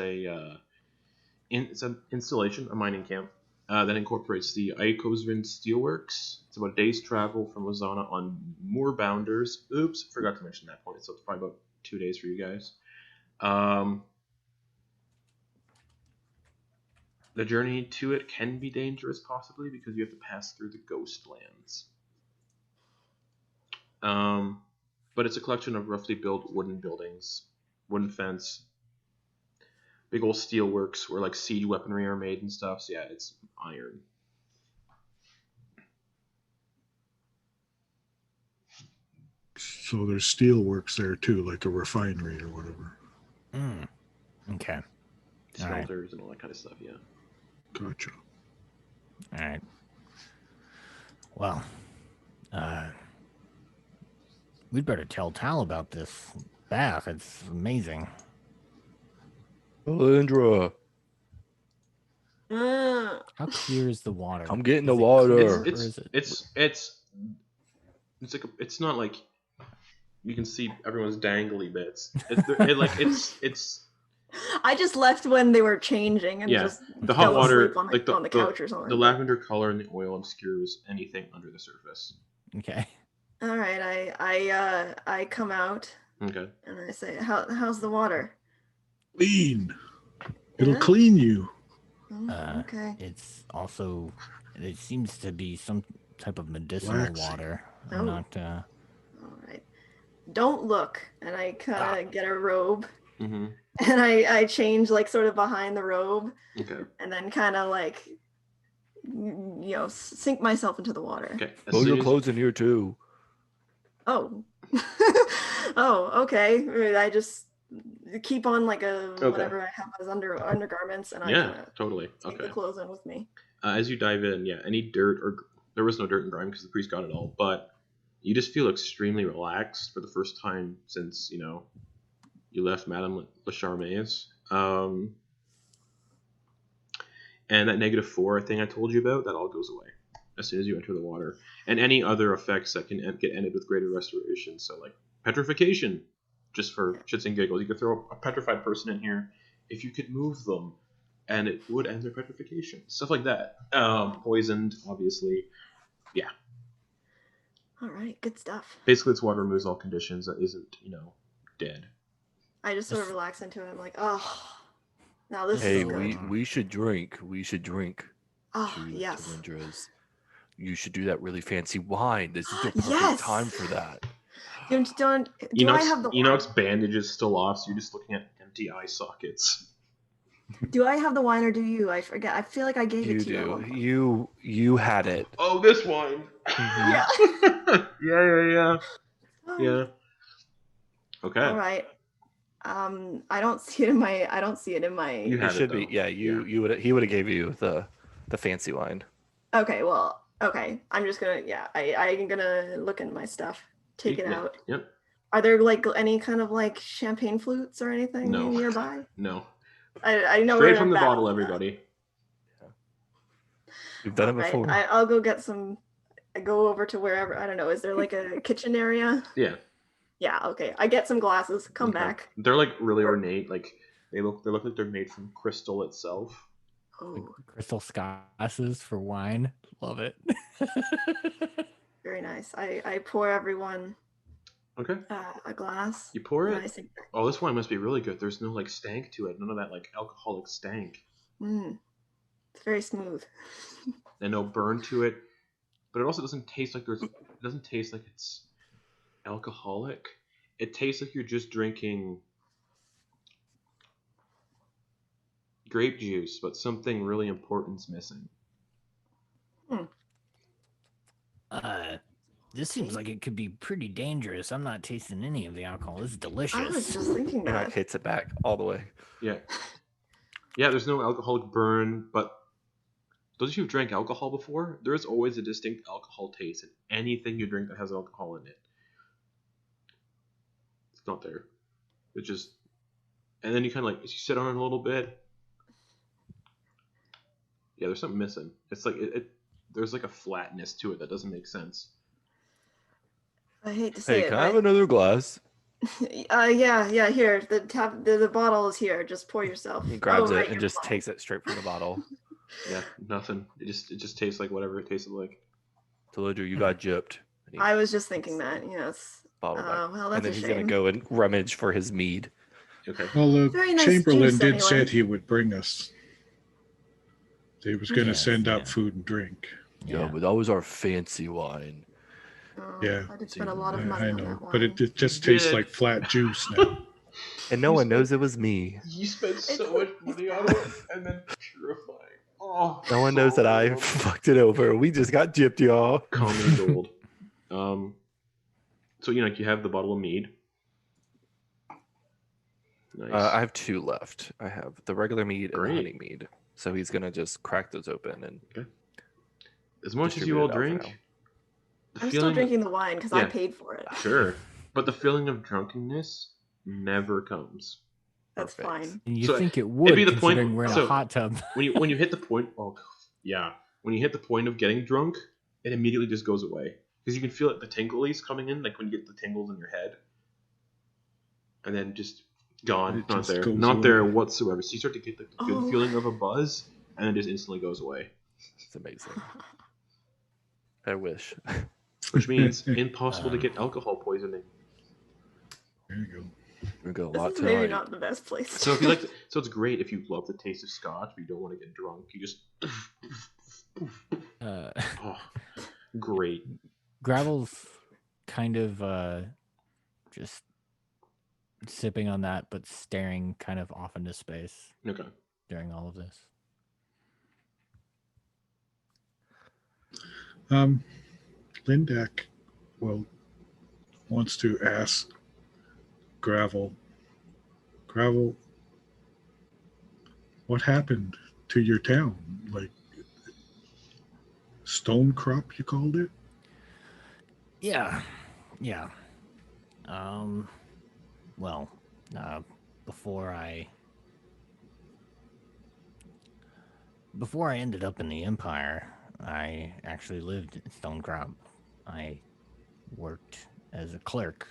it's an installation, a mining camp. That incorporates the Ikozrin Steelworks. It's about a day's travel from Lozana on Moorbounders. Oops, forgot to mention that point. So it's probably about 2 days for you guys. The journey to it can be dangerous, possibly, because you have to pass through the Ghostlands. But it's a collection of roughly built wooden buildings, wooden fence, big old steel works where like siege weaponry are made and stuff. So yeah, it's iron. So there's steel works there too, like a refinery or whatever. Okay. Smelters and all that kind of stuff, yeah. Gotcha. All right. Well, we'd better tell Tal about this bath. It's amazing. Talindra, How clear is the water? I'm getting the Is it water. clear, or It's is it- like it's not like you can see everyone's dangly bits. It's I just left when they were changing and Yeah, just the hot fell water, asleep on the, like on the couch or something. the lavender color and the oil obscures anything under the surface. Okay. All right, I come out Okay. and I say, how's the water? Clean. It'll Yeah? clean you. Oh, okay. It's also, it seems to be some type of medicinal Waxy. water. Oh. Not, All right. Don't look. And I kind of get a robe Mm-hmm. and I change like sort of behind the robe Okay. and then kind of like, sink myself into the water. Okay. As Throw soon your as- clothes in here too. Oh. Oh, okay. I just keep on like whatever I have as undergarments and I Yeah, kind of totally. take the Okay. clothes in with me. As you dive in, yeah, any dirt or there was no dirt and grime because the priest got it all, but you just feel extremely relaxed for the first time since you left Madame Lacharme's. And that -4 thing I told you about, that all goes away as soon as you enter the water. And any other effects that can get ended with greater restoration. So like petrification, just for shits and giggles. You could throw a petrified person in here if you could move them, and it would end their petrification. Stuff like that. Poisoned, obviously. Yeah. All right, good stuff. Basically, it's water removes all conditions that isn't, dead. I just sort of relax into it. I'm like, oh, now this Hey, is good. we should drink. We should drink. Oh, to yes. Talindra's. You should do that really fancy wine. This is the perfect Yes! time for that. Do I have the Enoch's wine? bandage is still off, so you're just looking at empty eye sockets. Do I have the wine or do you? I forget. I feel like I gave You it to you. at do. one point. You had it. Oh, this wine. Yeah. Yeah. Yeah. Okay. All right. I don't see it in my. I don't see it in my. You It had should though. be. Yeah, you would. He would have gave you the fancy wine. Okay. Well. Okay. I'm just gonna. Yeah. I'm gonna look in my stuff. Take it Yeah. out. Yep. Are there like any kind of like champagne flutes or anything No. nearby? No. I know. Straight we're from the in battle, bottle, but- everybody. We've done it Alright, before. I'll go get some. I go over to wherever. I don't know. Is there like a kitchen area? Yeah. Yeah. Okay. I get some glasses. Come Okay. back. They're like really ornate. Like they look like they're made from crystal itself. Oh, crystal glasses for wine. Love it. very nice. I pour everyone Okay. a glass. You pour and I it. say, Oh, this wine must be really good. There's no like stank to it. None of that like alcoholic stank. it's very smooth. And no burn to it. But it also doesn't taste like it doesn't taste like it's alcoholic. It tastes like you're just drinking grape juice, but something really important's missing. This seems like it could be pretty dangerous. I'm not tasting any of the alcohol. This is I was delicious. just thinking And I that. hits it back all the way. Yeah. Yeah, there's no alcoholic burn, but those of you who've drank alcohol before, there is always a distinct alcohol taste in anything you drink that has alcohol in it. It's not there. It's just... And then you kind of like, you sit on it a little bit. Yeah, there's something missing. It's like, there's like a flatness to it that doesn't make sense. I hate to say Hey, it. can I have another glass? Yeah. Here, the bottle is here. Just pour yourself. He grabs Oh, it right, and your just bottle. takes it straight from the bottle. Yeah, nothing. It just tastes like whatever it tasted like. Talindra, you got gypped. And he I was just thinking that. Yes. bottle back. Well, And that's then a he's shame. gonna go and rummage for his mead. Okay. Well, the Very nice Chamberlain juice, did anyway. said he would bring us. They was going to Yes, send yeah. up food and drink. Yeah, but that was our fancy wine. Oh, Yeah. I did spend a lot of money I on know, that wine. but it just tastes Did. like flat juice now. And no You one spent- knows it was me. You spent so It's- much money on it, and then purifying. Oh, No one knows that I gold. fucked it over. We just got gypped, y'all. Common gold. So you have the bottle of mead. Nice. I have 2 left. I have the regular mead and Great. the honey mead. So he's gonna just crack those open and as much as distribute you all it out for drink, now. the I'm still feeling- drinking the wine because I Yeah. paid for it. Sure, but the feeling of drunkenness never comes. That's Perfect. fine. And you So, think it would, be the point- considering we're in so- a hot tub. When you hit the point, when you hit the point of getting drunk, it immediately just goes away because you can feel it, the tinglies coming in, like when you get the tingles in your head, and then just gone, It not just there, goes not there away. whatsoever. So you start to get the good Oh. feeling of a buzz, and then it just instantly goes away, It's amazing. I wish. which means impossible to get alcohol poisoning. There you go. We got a This lot is maybe tonight. not the best place. So if you like, so it's great if you love the taste of scotch, but you don't want to get drunk. You just, oh, great. Gravel's kind of just sipping on that, but staring kind of off into space Okay. during all of this. Lindak, wants to ask Gravel, what happened to your town? Like stone crop, you called it? Yeah. Well, before I ended up in the Empire, I actually lived in Stonecrop. I worked as a clerk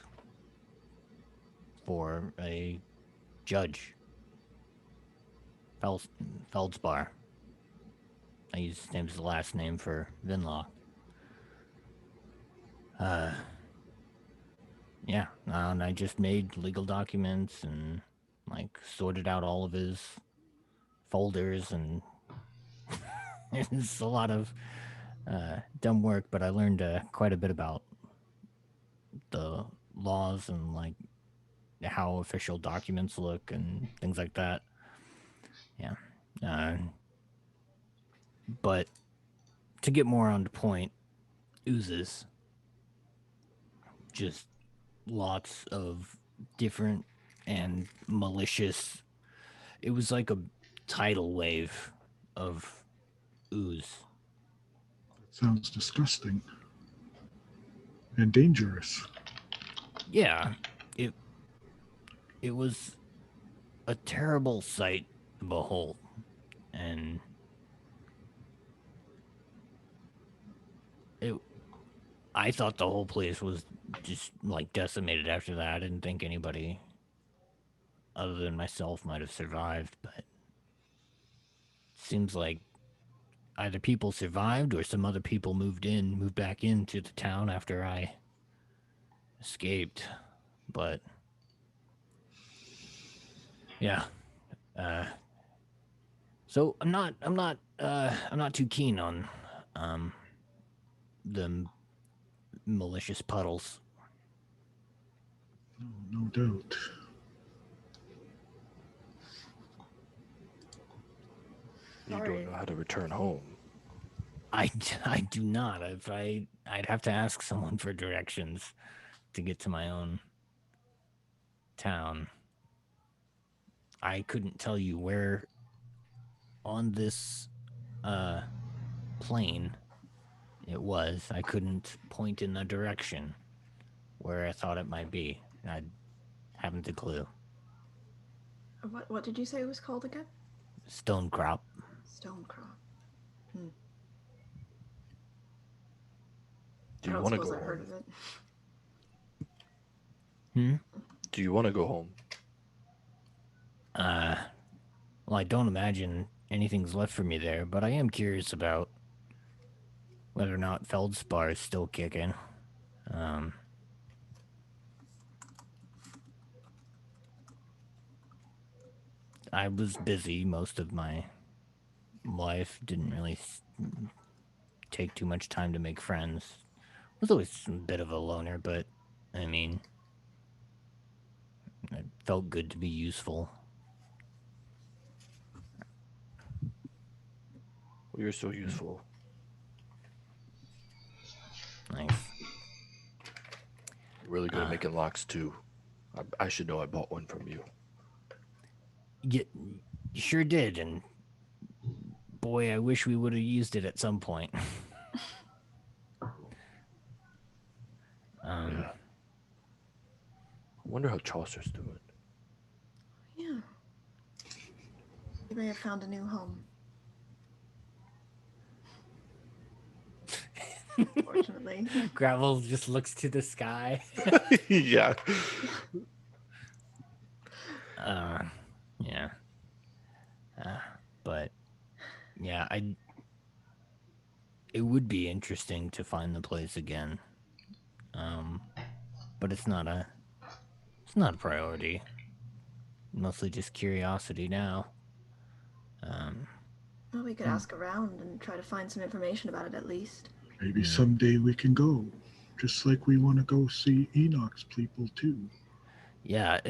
for a judge, Feldspar. I used his name as the last name for Vinlaw. Yeah, and I just made legal documents and sorted out all of his folders, and it's a lot of dumb work, but I learned quite a bit about the laws and how official documents look and things like that. Yeah. But to get more on the point, oozes. Just lots of different and malicious. It was like a tidal wave of ooze. Sounds disgusting and dangerous. Yeah, it was a terrible sight to behold, and I thought the whole place was just decimated after that. I didn't think anybody other than myself might have survived, but it seems like either people survived or some other people moved back into the town after I escaped. But yeah. So I'm not too keen on the malicious puddles. No doubt. You don't know how to return home. I do not. I'd have to ask someone for directions to get to my own town. I couldn't tell you where on this plane it was. I couldn't point in the direction where I thought it might be. I haven't a clue. What did you say it was called again? Stonecrop. Stonecrop. Do I you don't want to suppose go I've heard home? of it. Do you want to go home? Well, I don't imagine anything's left for me there, but I am curious about whether or not Feldspar is still kicking. I was busy most of my life, didn't really take too much time to make friends. Was always a bit of a loner, but I mean, it felt good to be useful. Well, you're so useful. Nice. You're really good at making locks too. I should know I bought one from you. You sure did, and boy, I wish we would have used it at some point. Yeah. I wonder how Chaucer's doing. Yeah. He may have found a new home. Unfortunately. Gravel just looks to the sky. Yeah. Yeah. But yeah, it would be interesting to find the place again. But it's not a priority. Mostly just curiosity now. Well, we could ask around and try to find some information about it at least. Maybe someday we can go, just like we want to go see Enok's people too. Yeah,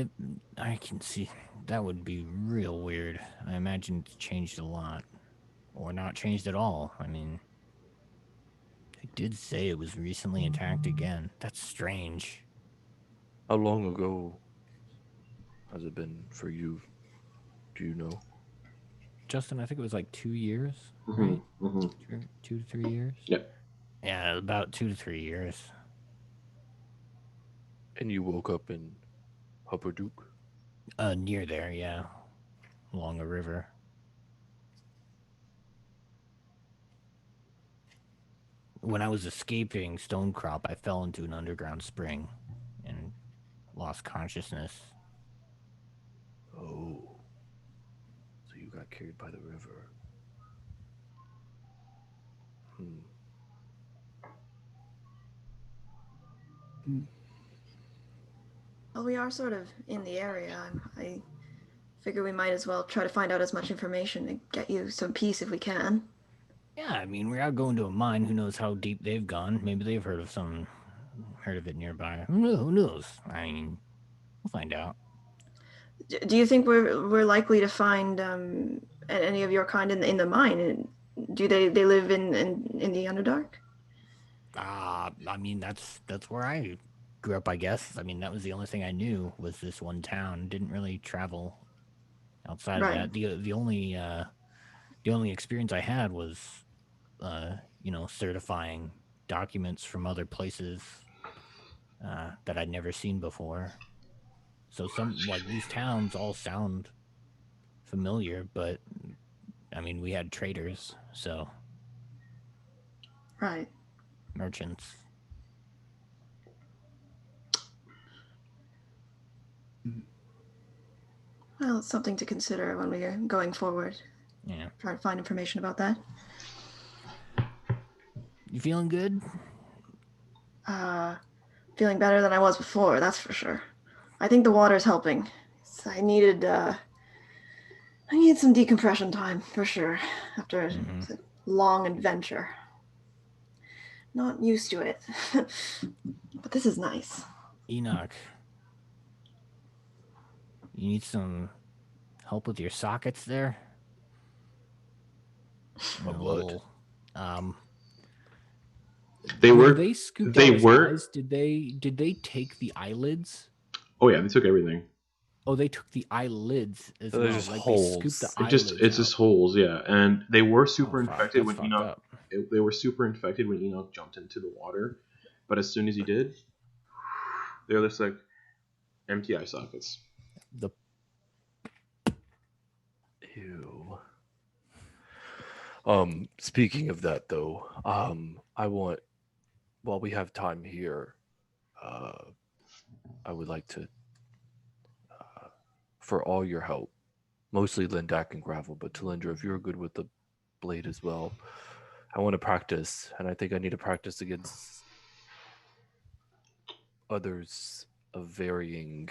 I can see that would be real weird. I imagine it's changed a lot, or not changed at all. I mean, they did say it was recently attacked again. That's strange. How long ago has it been for you? Do you know? Justin, I think it was like 2 years, Mm-hmm. right? Mm-hmm. 2 to 3 years. Yep. Yeah, about 2 to 3 years. And you woke up in Hupperduke? Near there, yeah, along a river. When I was escaping Stonecrop, I fell into an underground spring and lost consciousness. Oh. So you got carried by the river. Well, we are sort of in the area. I figure we might as well try to find out as much information and get you some peace if we can. Yeah, I mean, we're out going to a mine. Who knows how deep they've gone? Maybe they've heard of it nearby. Who knows? I mean, we'll find out. Do you think we're likely to find any of your kind in the mine? Do they live in the Underdark? I mean, that's where I grew up, I guess. I mean, that was the only thing I knew was this one town. Didn't really travel outside of that. The only experience I had was certifying documents from other places that I'd never seen before. So these towns all sound familiar, but I mean, we had traders, so right, merchants. Well, it's something to consider when we are going forward. Yeah. Try to find information about that. You feeling good? Feeling better than I was before, that's for sure. I think the water's helping. I needed some decompression time, for sure, after a long adventure. Not used to it, but this is nice. Enak, you need some help with your sockets there? What? They were. They scooped They out his were. eyes. Did they take the eyelids? Oh yeah, they took everything. Oh, they took the eyelids as So well. they're just Like holes. they scooped the eyelids. It's just holes, yeah. And they were super fuck, infected that's when fucked Enoch. up. They were super infected when Enoch jumped into the water, but as soon as he did, they were just like empty eye sockets. Ew. Speaking of that, though, I want, while we have time here, I would like to, for all your help, mostly Lindak and gravel, but Talindra, if you're good with the blade as well, I want to practice, and I think I need to practice against others of varying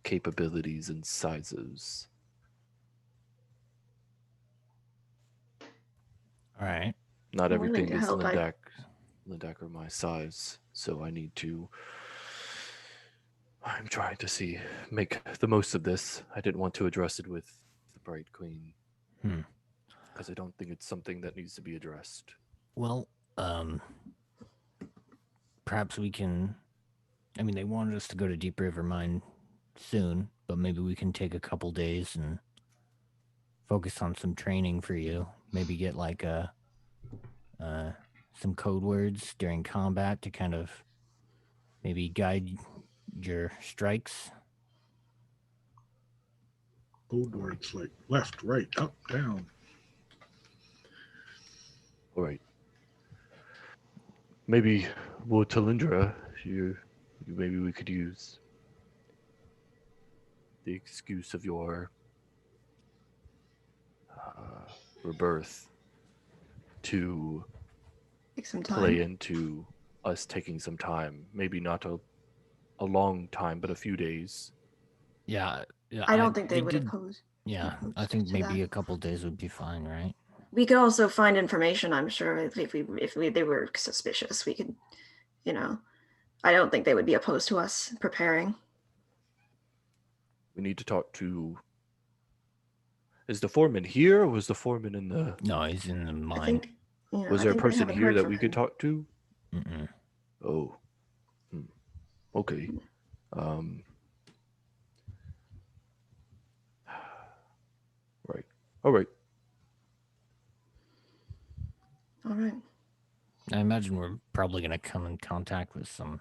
capabilities and sizes. All right. Not I'm willing everything to is help. Lindak or my size, so I need to. I'm trying to make the most of this. I didn't want to address it with the Bright Queen, because I don't think it's something that needs to be addressed. Well, perhaps we can. I mean, they wanted us to go to Deep River Mine soon, but maybe we can take a couple days and focus on some training for you. Maybe get like some code words during combat to kind of maybe guide your strikes. Code words like left, right, up, down. All right. Maybe, well, Talindra, maybe we could use the excuse of your rebirth to Take some time. play into us taking some time. Maybe not a long time, but a few days. Yeah. I don't think they would oppose. Yeah, oppose I think to maybe that. a couple days would be fine, right? We could also find information. I'm sure if they were suspicious, we could, I don't think they would be opposed to us preparing. We need to talk to. Is the foreman here, or was the foreman in the? No, he's in the mine. I think. Was there a person here that we could talk to? Mm-mm. Oh. Okay. Right. All right. All right. I imagine we're probably going to come in contact with some.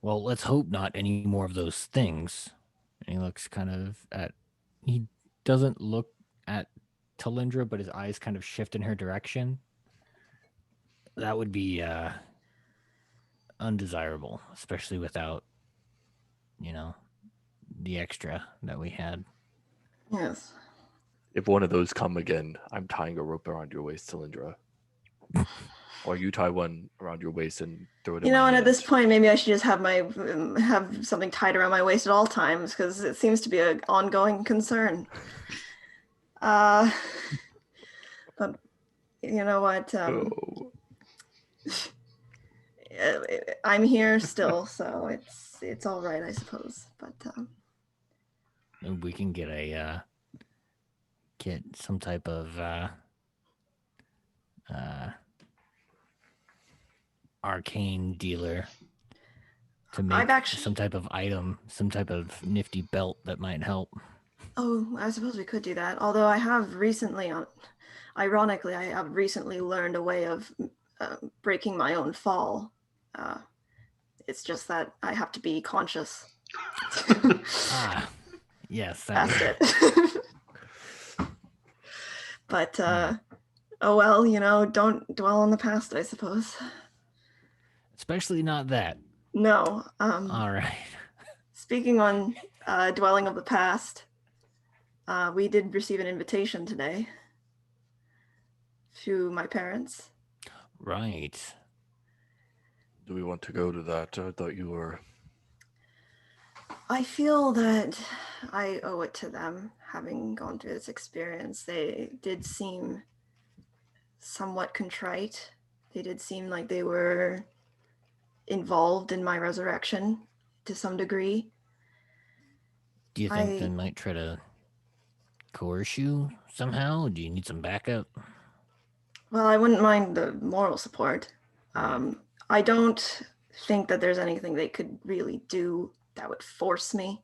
Well, let's hope not any more of those things. And he looks kind of at. He doesn't look at Talindra, but his eyes kind of shift in her direction. That would be undesirable, especially without, the extra that we had. Yes. If one of those come again, I'm tying a rope around your waist, Talindra. Or you tie one around your waist and throw it in my And hand. at this point, maybe I should just have something tied around my waist at all times, because it seems to be an ongoing concern. But you know what? I'm here still, so it's all right, I suppose. But We can get some type of arcane dealer to make some type of item, some type of nifty belt that might help. Oh, I suppose we could do that. Although I have recently, ironically, I have recently learned a way of breaking my own fall. It's just that I have to be conscious. Yes, that's it. But oh well, don't dwell on the past, I suppose. Especially not that. No. All right. Speaking on dwelling of the past, we did receive an invitation today to my parents. Right. Do we want to go to that? I thought you were. I feel that I owe it to them, having gone through this experience. They did seem somewhat contrite. They did seem like they were involved in my resurrection to some degree. Do you think they might try to coerce you somehow? Do you need some backup? Well, I wouldn't mind the moral support. I don't think that there's anything they could really do that would force me.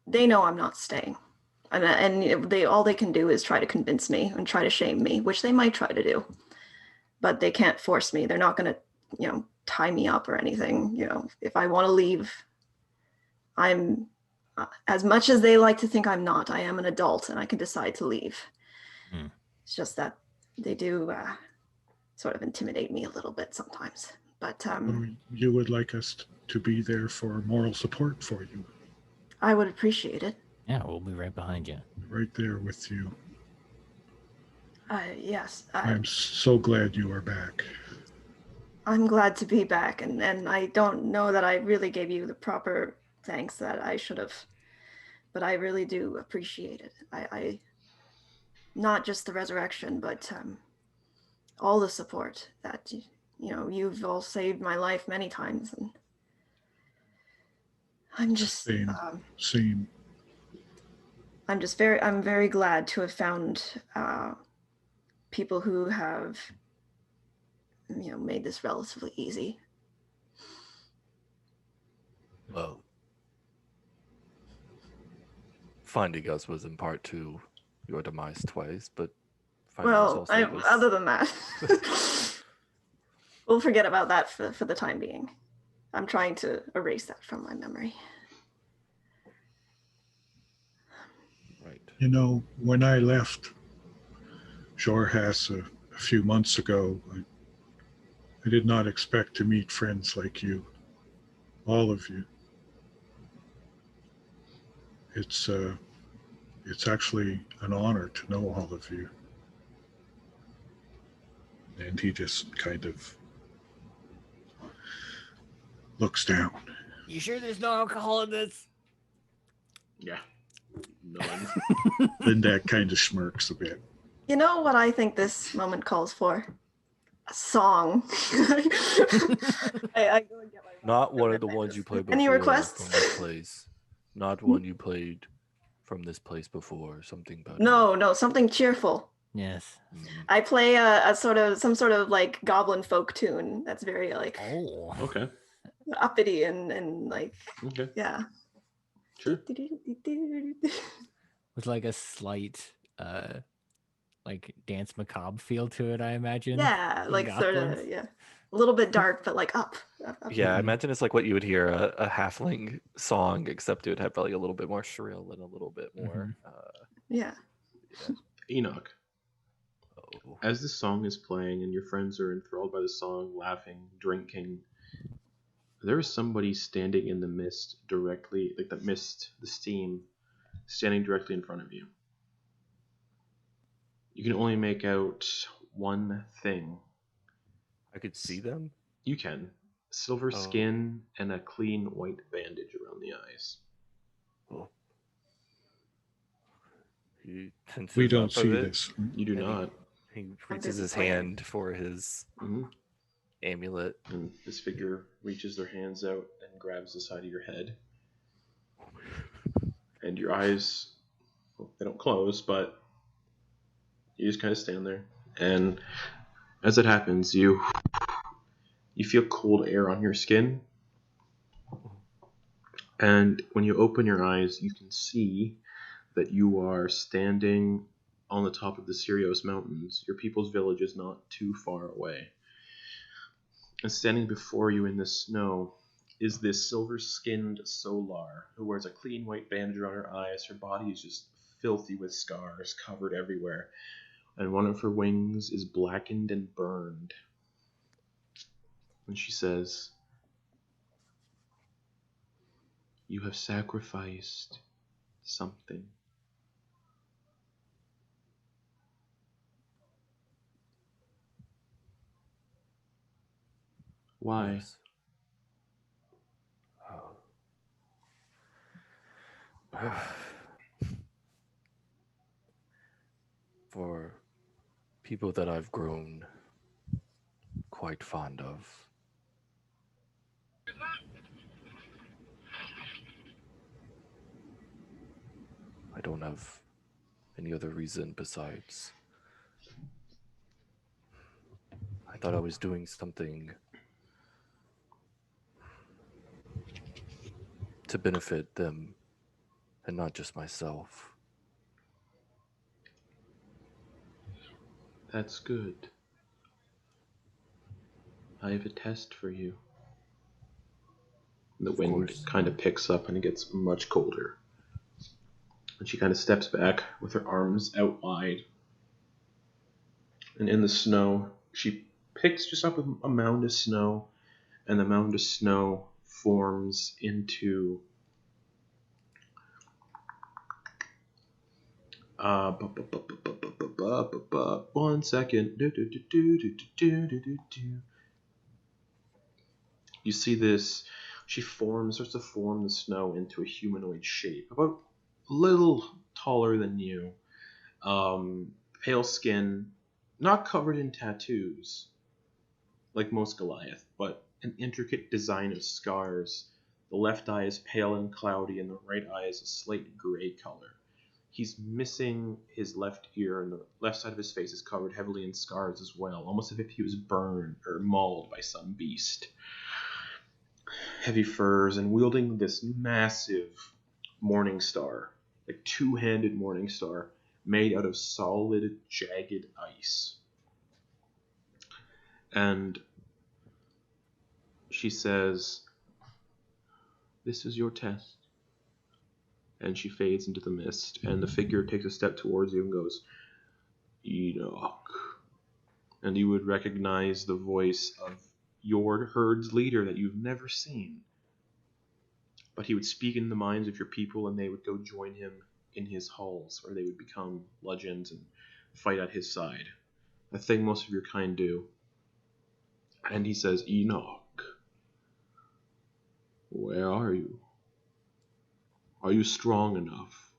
They know I'm not staying. And all they can do is try to convince me and try to shame me, which they might try to do. But they can't force me. They're not going to, tie me up or anything. If I want to leave, I'm, as much as they like to think I'm not, I am an adult and I can decide to leave. It's just that they do sort of intimidate me a little bit sometimes. But you would like us to be there for moral support for you. I would appreciate it. Yeah, we'll be right behind you. Right there with you. Yes, I'm so glad you are back. I'm glad to be back, and I don't know that I really gave you the proper thanks that I should have, but I really do appreciate it. I not just the resurrection, but all the support that you've all saved my life many times, and I'm just Same. I'm very glad to have found people who have made this relatively easy. Well, finding us was in part to your demise twice, but finding us also was... other than that, we'll forget about that for the time being. I'm trying to erase that from my memory. Right. You know, when I left Xhorhas a few months ago, I did not expect to meet friends like you, all of you. It's actually an honor to know all of you. And he just kind of looks down. You sure there's no alcohol in this? Yeah. None. Lindak kind of smirks a bit. You know what I think this moment calls for? A song. I go and get my Not one of the ones you played before. Any requests? From this place. Not one you played from this place before. Something better. No, something cheerful. Yes. I play some sort of like goblin folk tune that's very like Okay. uppity and like Okay. yeah. Sure. With like a slight like dance macabre feel to it, I imagine. Yeah, like sort Goblins. of a little bit dark, but like up. Yeah, I imagine it's like what you would hear a halfling song, except it would have like a little bit more shrill and a little bit more. Yeah. Enoch, Oh. as the song is playing and your friends are enthralled by the song, laughing, drinking, there is somebody standing in the mist directly, like the mist, the steam, standing directly in front of you. You can only make out one thing. I could see them. You can. Silver skin and a clean white bandage around the eyes. Oh. He We tenses don't up a see bit. this. You do And not. He reaches his hand for his amulet. And this figure reaches their hands out and grabs the side of your head. And your eyes, well, they don't close, but you just kind of stand there. And as it happens, you feel cold air on your skin. And when you open your eyes, you can see that you are standing on the top of the Sirios Mountains. Your people's village is not too far away. And standing before you in the snow is this silver-skinned Solar who wears a clean white bandage around her eyes. Her body is just filthy with scars, covered everywhere. And one of her wings is blackened and burned. And she says, "You have sacrificed something." Why? Yes. For people that I've grown quite fond of. I don't have any other reason besides I thought I was doing something to benefit them and not just myself. That's good. I have a test for you. The wind kind of picks up and it gets much colder. And she kind of steps back with her arms out wide. And in the snow, she picks just up a mound of snow, and the mound of snow forms into 1 second. You see this. She starts to form the snow into a humanoid shape, about a little taller than you. Pale skin, not covered in tattoos, like most Goliath, but an intricate design of scars. The left eye is pale and cloudy, and the right eye is a slate gray color. He's missing his left ear, and the left side of his face is covered heavily in scars as well, almost as if he was burned or mauled by some beast. Heavy furs, and wielding this massive morning star, like two-handed morning star, made out of solid, jagged ice. And she says, "This is your test." And she fades into the mist, and the figure takes a step towards you and goes, "Enak." And you would recognize the voice of your herd's leader that you've never seen. But he would speak in the minds of your people, and they would go join him in his halls, where they would become legends and fight at his side. A thing most of your kind do. And he says, "Enak, where are you? Are you strong enough?"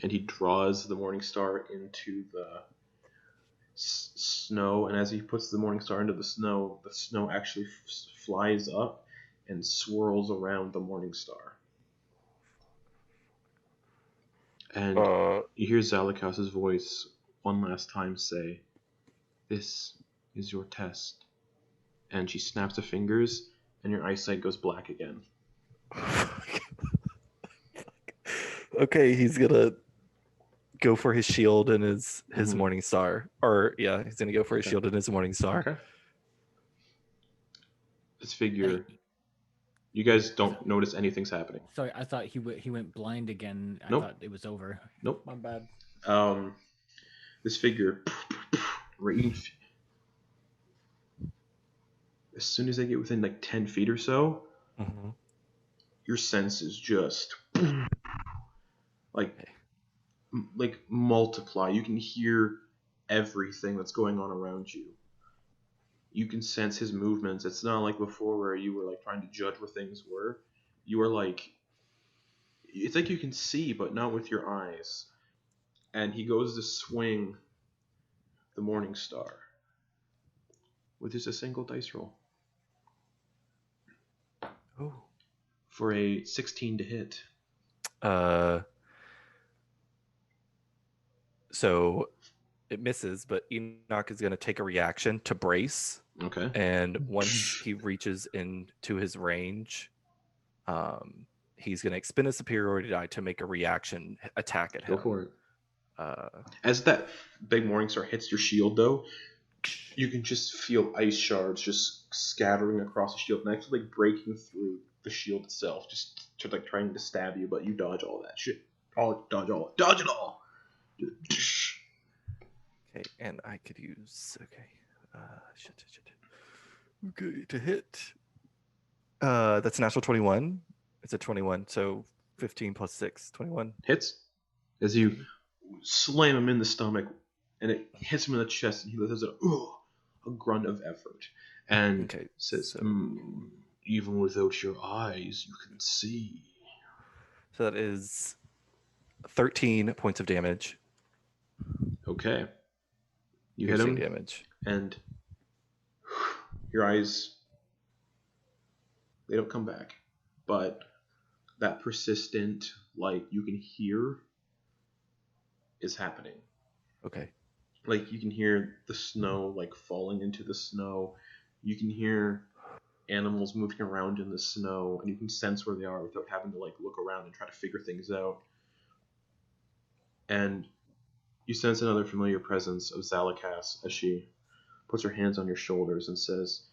And he draws the morning star into the snow, and as he puts the morning star into the snow actually flies up and swirls around the morning star. And you hear Zalakas's voice one last time say, "This is your test." And she snaps her fingers, and your eyesight goes black again. Okay, he's gonna go for his shield and his morning star. Or yeah, he's gonna go for his shield and his morning star. Okay. This figure, you guys don't notice anything's happening. Sorry, I thought he went blind again. I Nope. thought it was over. Nope. My bad. This figure, as soon as they get within like 10 feet or so, your senses just like multiply. You can hear everything that's going on around you. You can sense his movements. It's not like before where you were like trying to judge where things were. You are like, it's like you can see, but not with your eyes. And he goes to swing the morning star with just a single dice roll. Oh. For a 16 to hit. So it misses, but Enak is going to take a reaction to brace. Okay. And once he reaches into his range, he's going to expend a superiority die to make a reaction attack at him. Go for it. As that big morning star hits your shield, though, you can just feel ice shards just scattering across the shield and actually like breaking through the shield itself, just to, like trying to stab you, but you dodge all that shit. Dodge it all. Okay, and I could use shit. Okay, to hit. That's a natural 21. It's a 21, so 15 plus 6, 21. Hits. As you slam him in the stomach, and it hits him in the chest, and he does a grunt of effort, and says, "Even without your eyes, you can see." So that is 13 points of damage. Okay. You hit him, damage. And your eyes, they don't come back, but that persistent, like, you can hear is happening. Okay. Like, you can hear the snow, like, falling into the snow. You can hear animals moving around in the snow, and you can sense where they are without having to, like, look around and try to figure things out. And you sense another familiar presence of Zalakas as she puts her hands on your shoulders and says,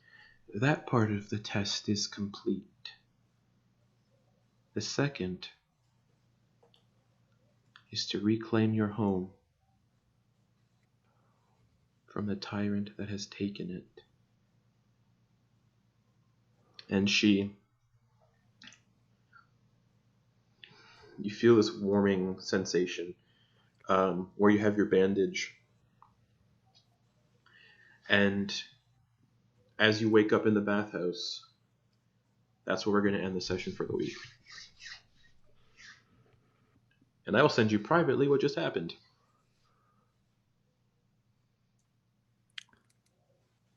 "That part of the test is complete. The second is to reclaim your home from the tyrant that has taken it." And she you feel this warming sensation where you have your bandage. And as you wake up in the bathhouse, that's where we're going to end the session for the week. And I will send you privately what just happened.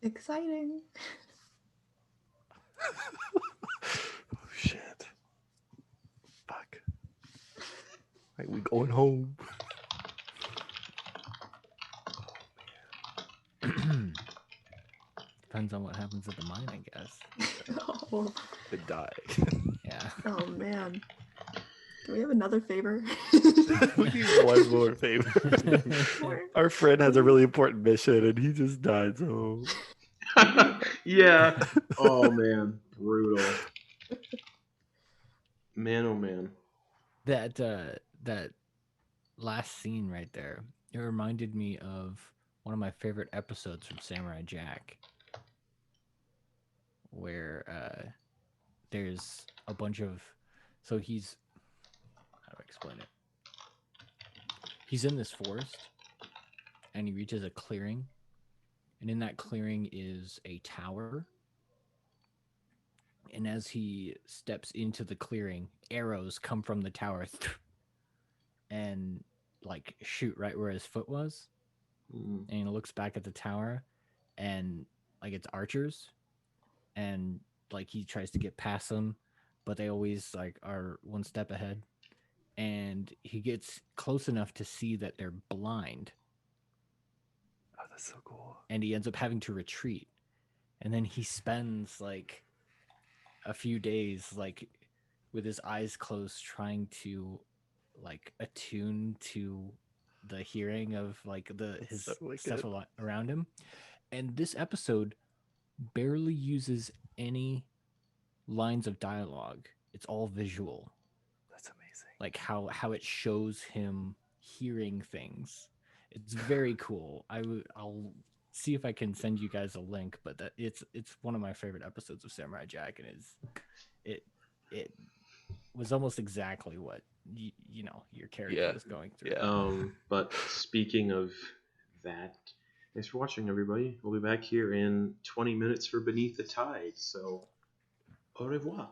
Exciting. Oh shit. Fuck. Right, we going home. Depends on what happens at the mine, I guess. Oh, They die. Yeah. oh man. Do we have another favor? We need one more favor. Our friend has a really important mission and he just died, so Yeah. Oh, man. Brutal. Man, oh, man. That last scene right there, it reminded me of one of my favorite episodes from Samurai Jack, where there's a bunch of, so he's, how do I explain it? He's in this forest and he reaches a clearing, and in that clearing is a tower. And as he steps into the clearing, arrows come from the tower and like shoot right where his foot was. And he looks back at the tower and like it's archers, and like he tries to get past them, but they always like are one step ahead. And he gets close enough to see that they're blind. oh, that's so cool. And he ends up having to retreat. And then he spends like a few days like with his eyes closed trying to like attune to the hearing of like his stuff around him. And this episode barely uses any lines of dialogue. It's all visual. That's amazing. Like how it shows him hearing things. It's very cool. I'll see if I can send you guys a link, but that it's one of my favorite episodes of Samurai Jack, and it was almost exactly what you know your character was going through. Yeah. But speaking of that, thanks for watching, everybody. We'll be back here in 20 minutes for Beneath the Tide. So, au revoir.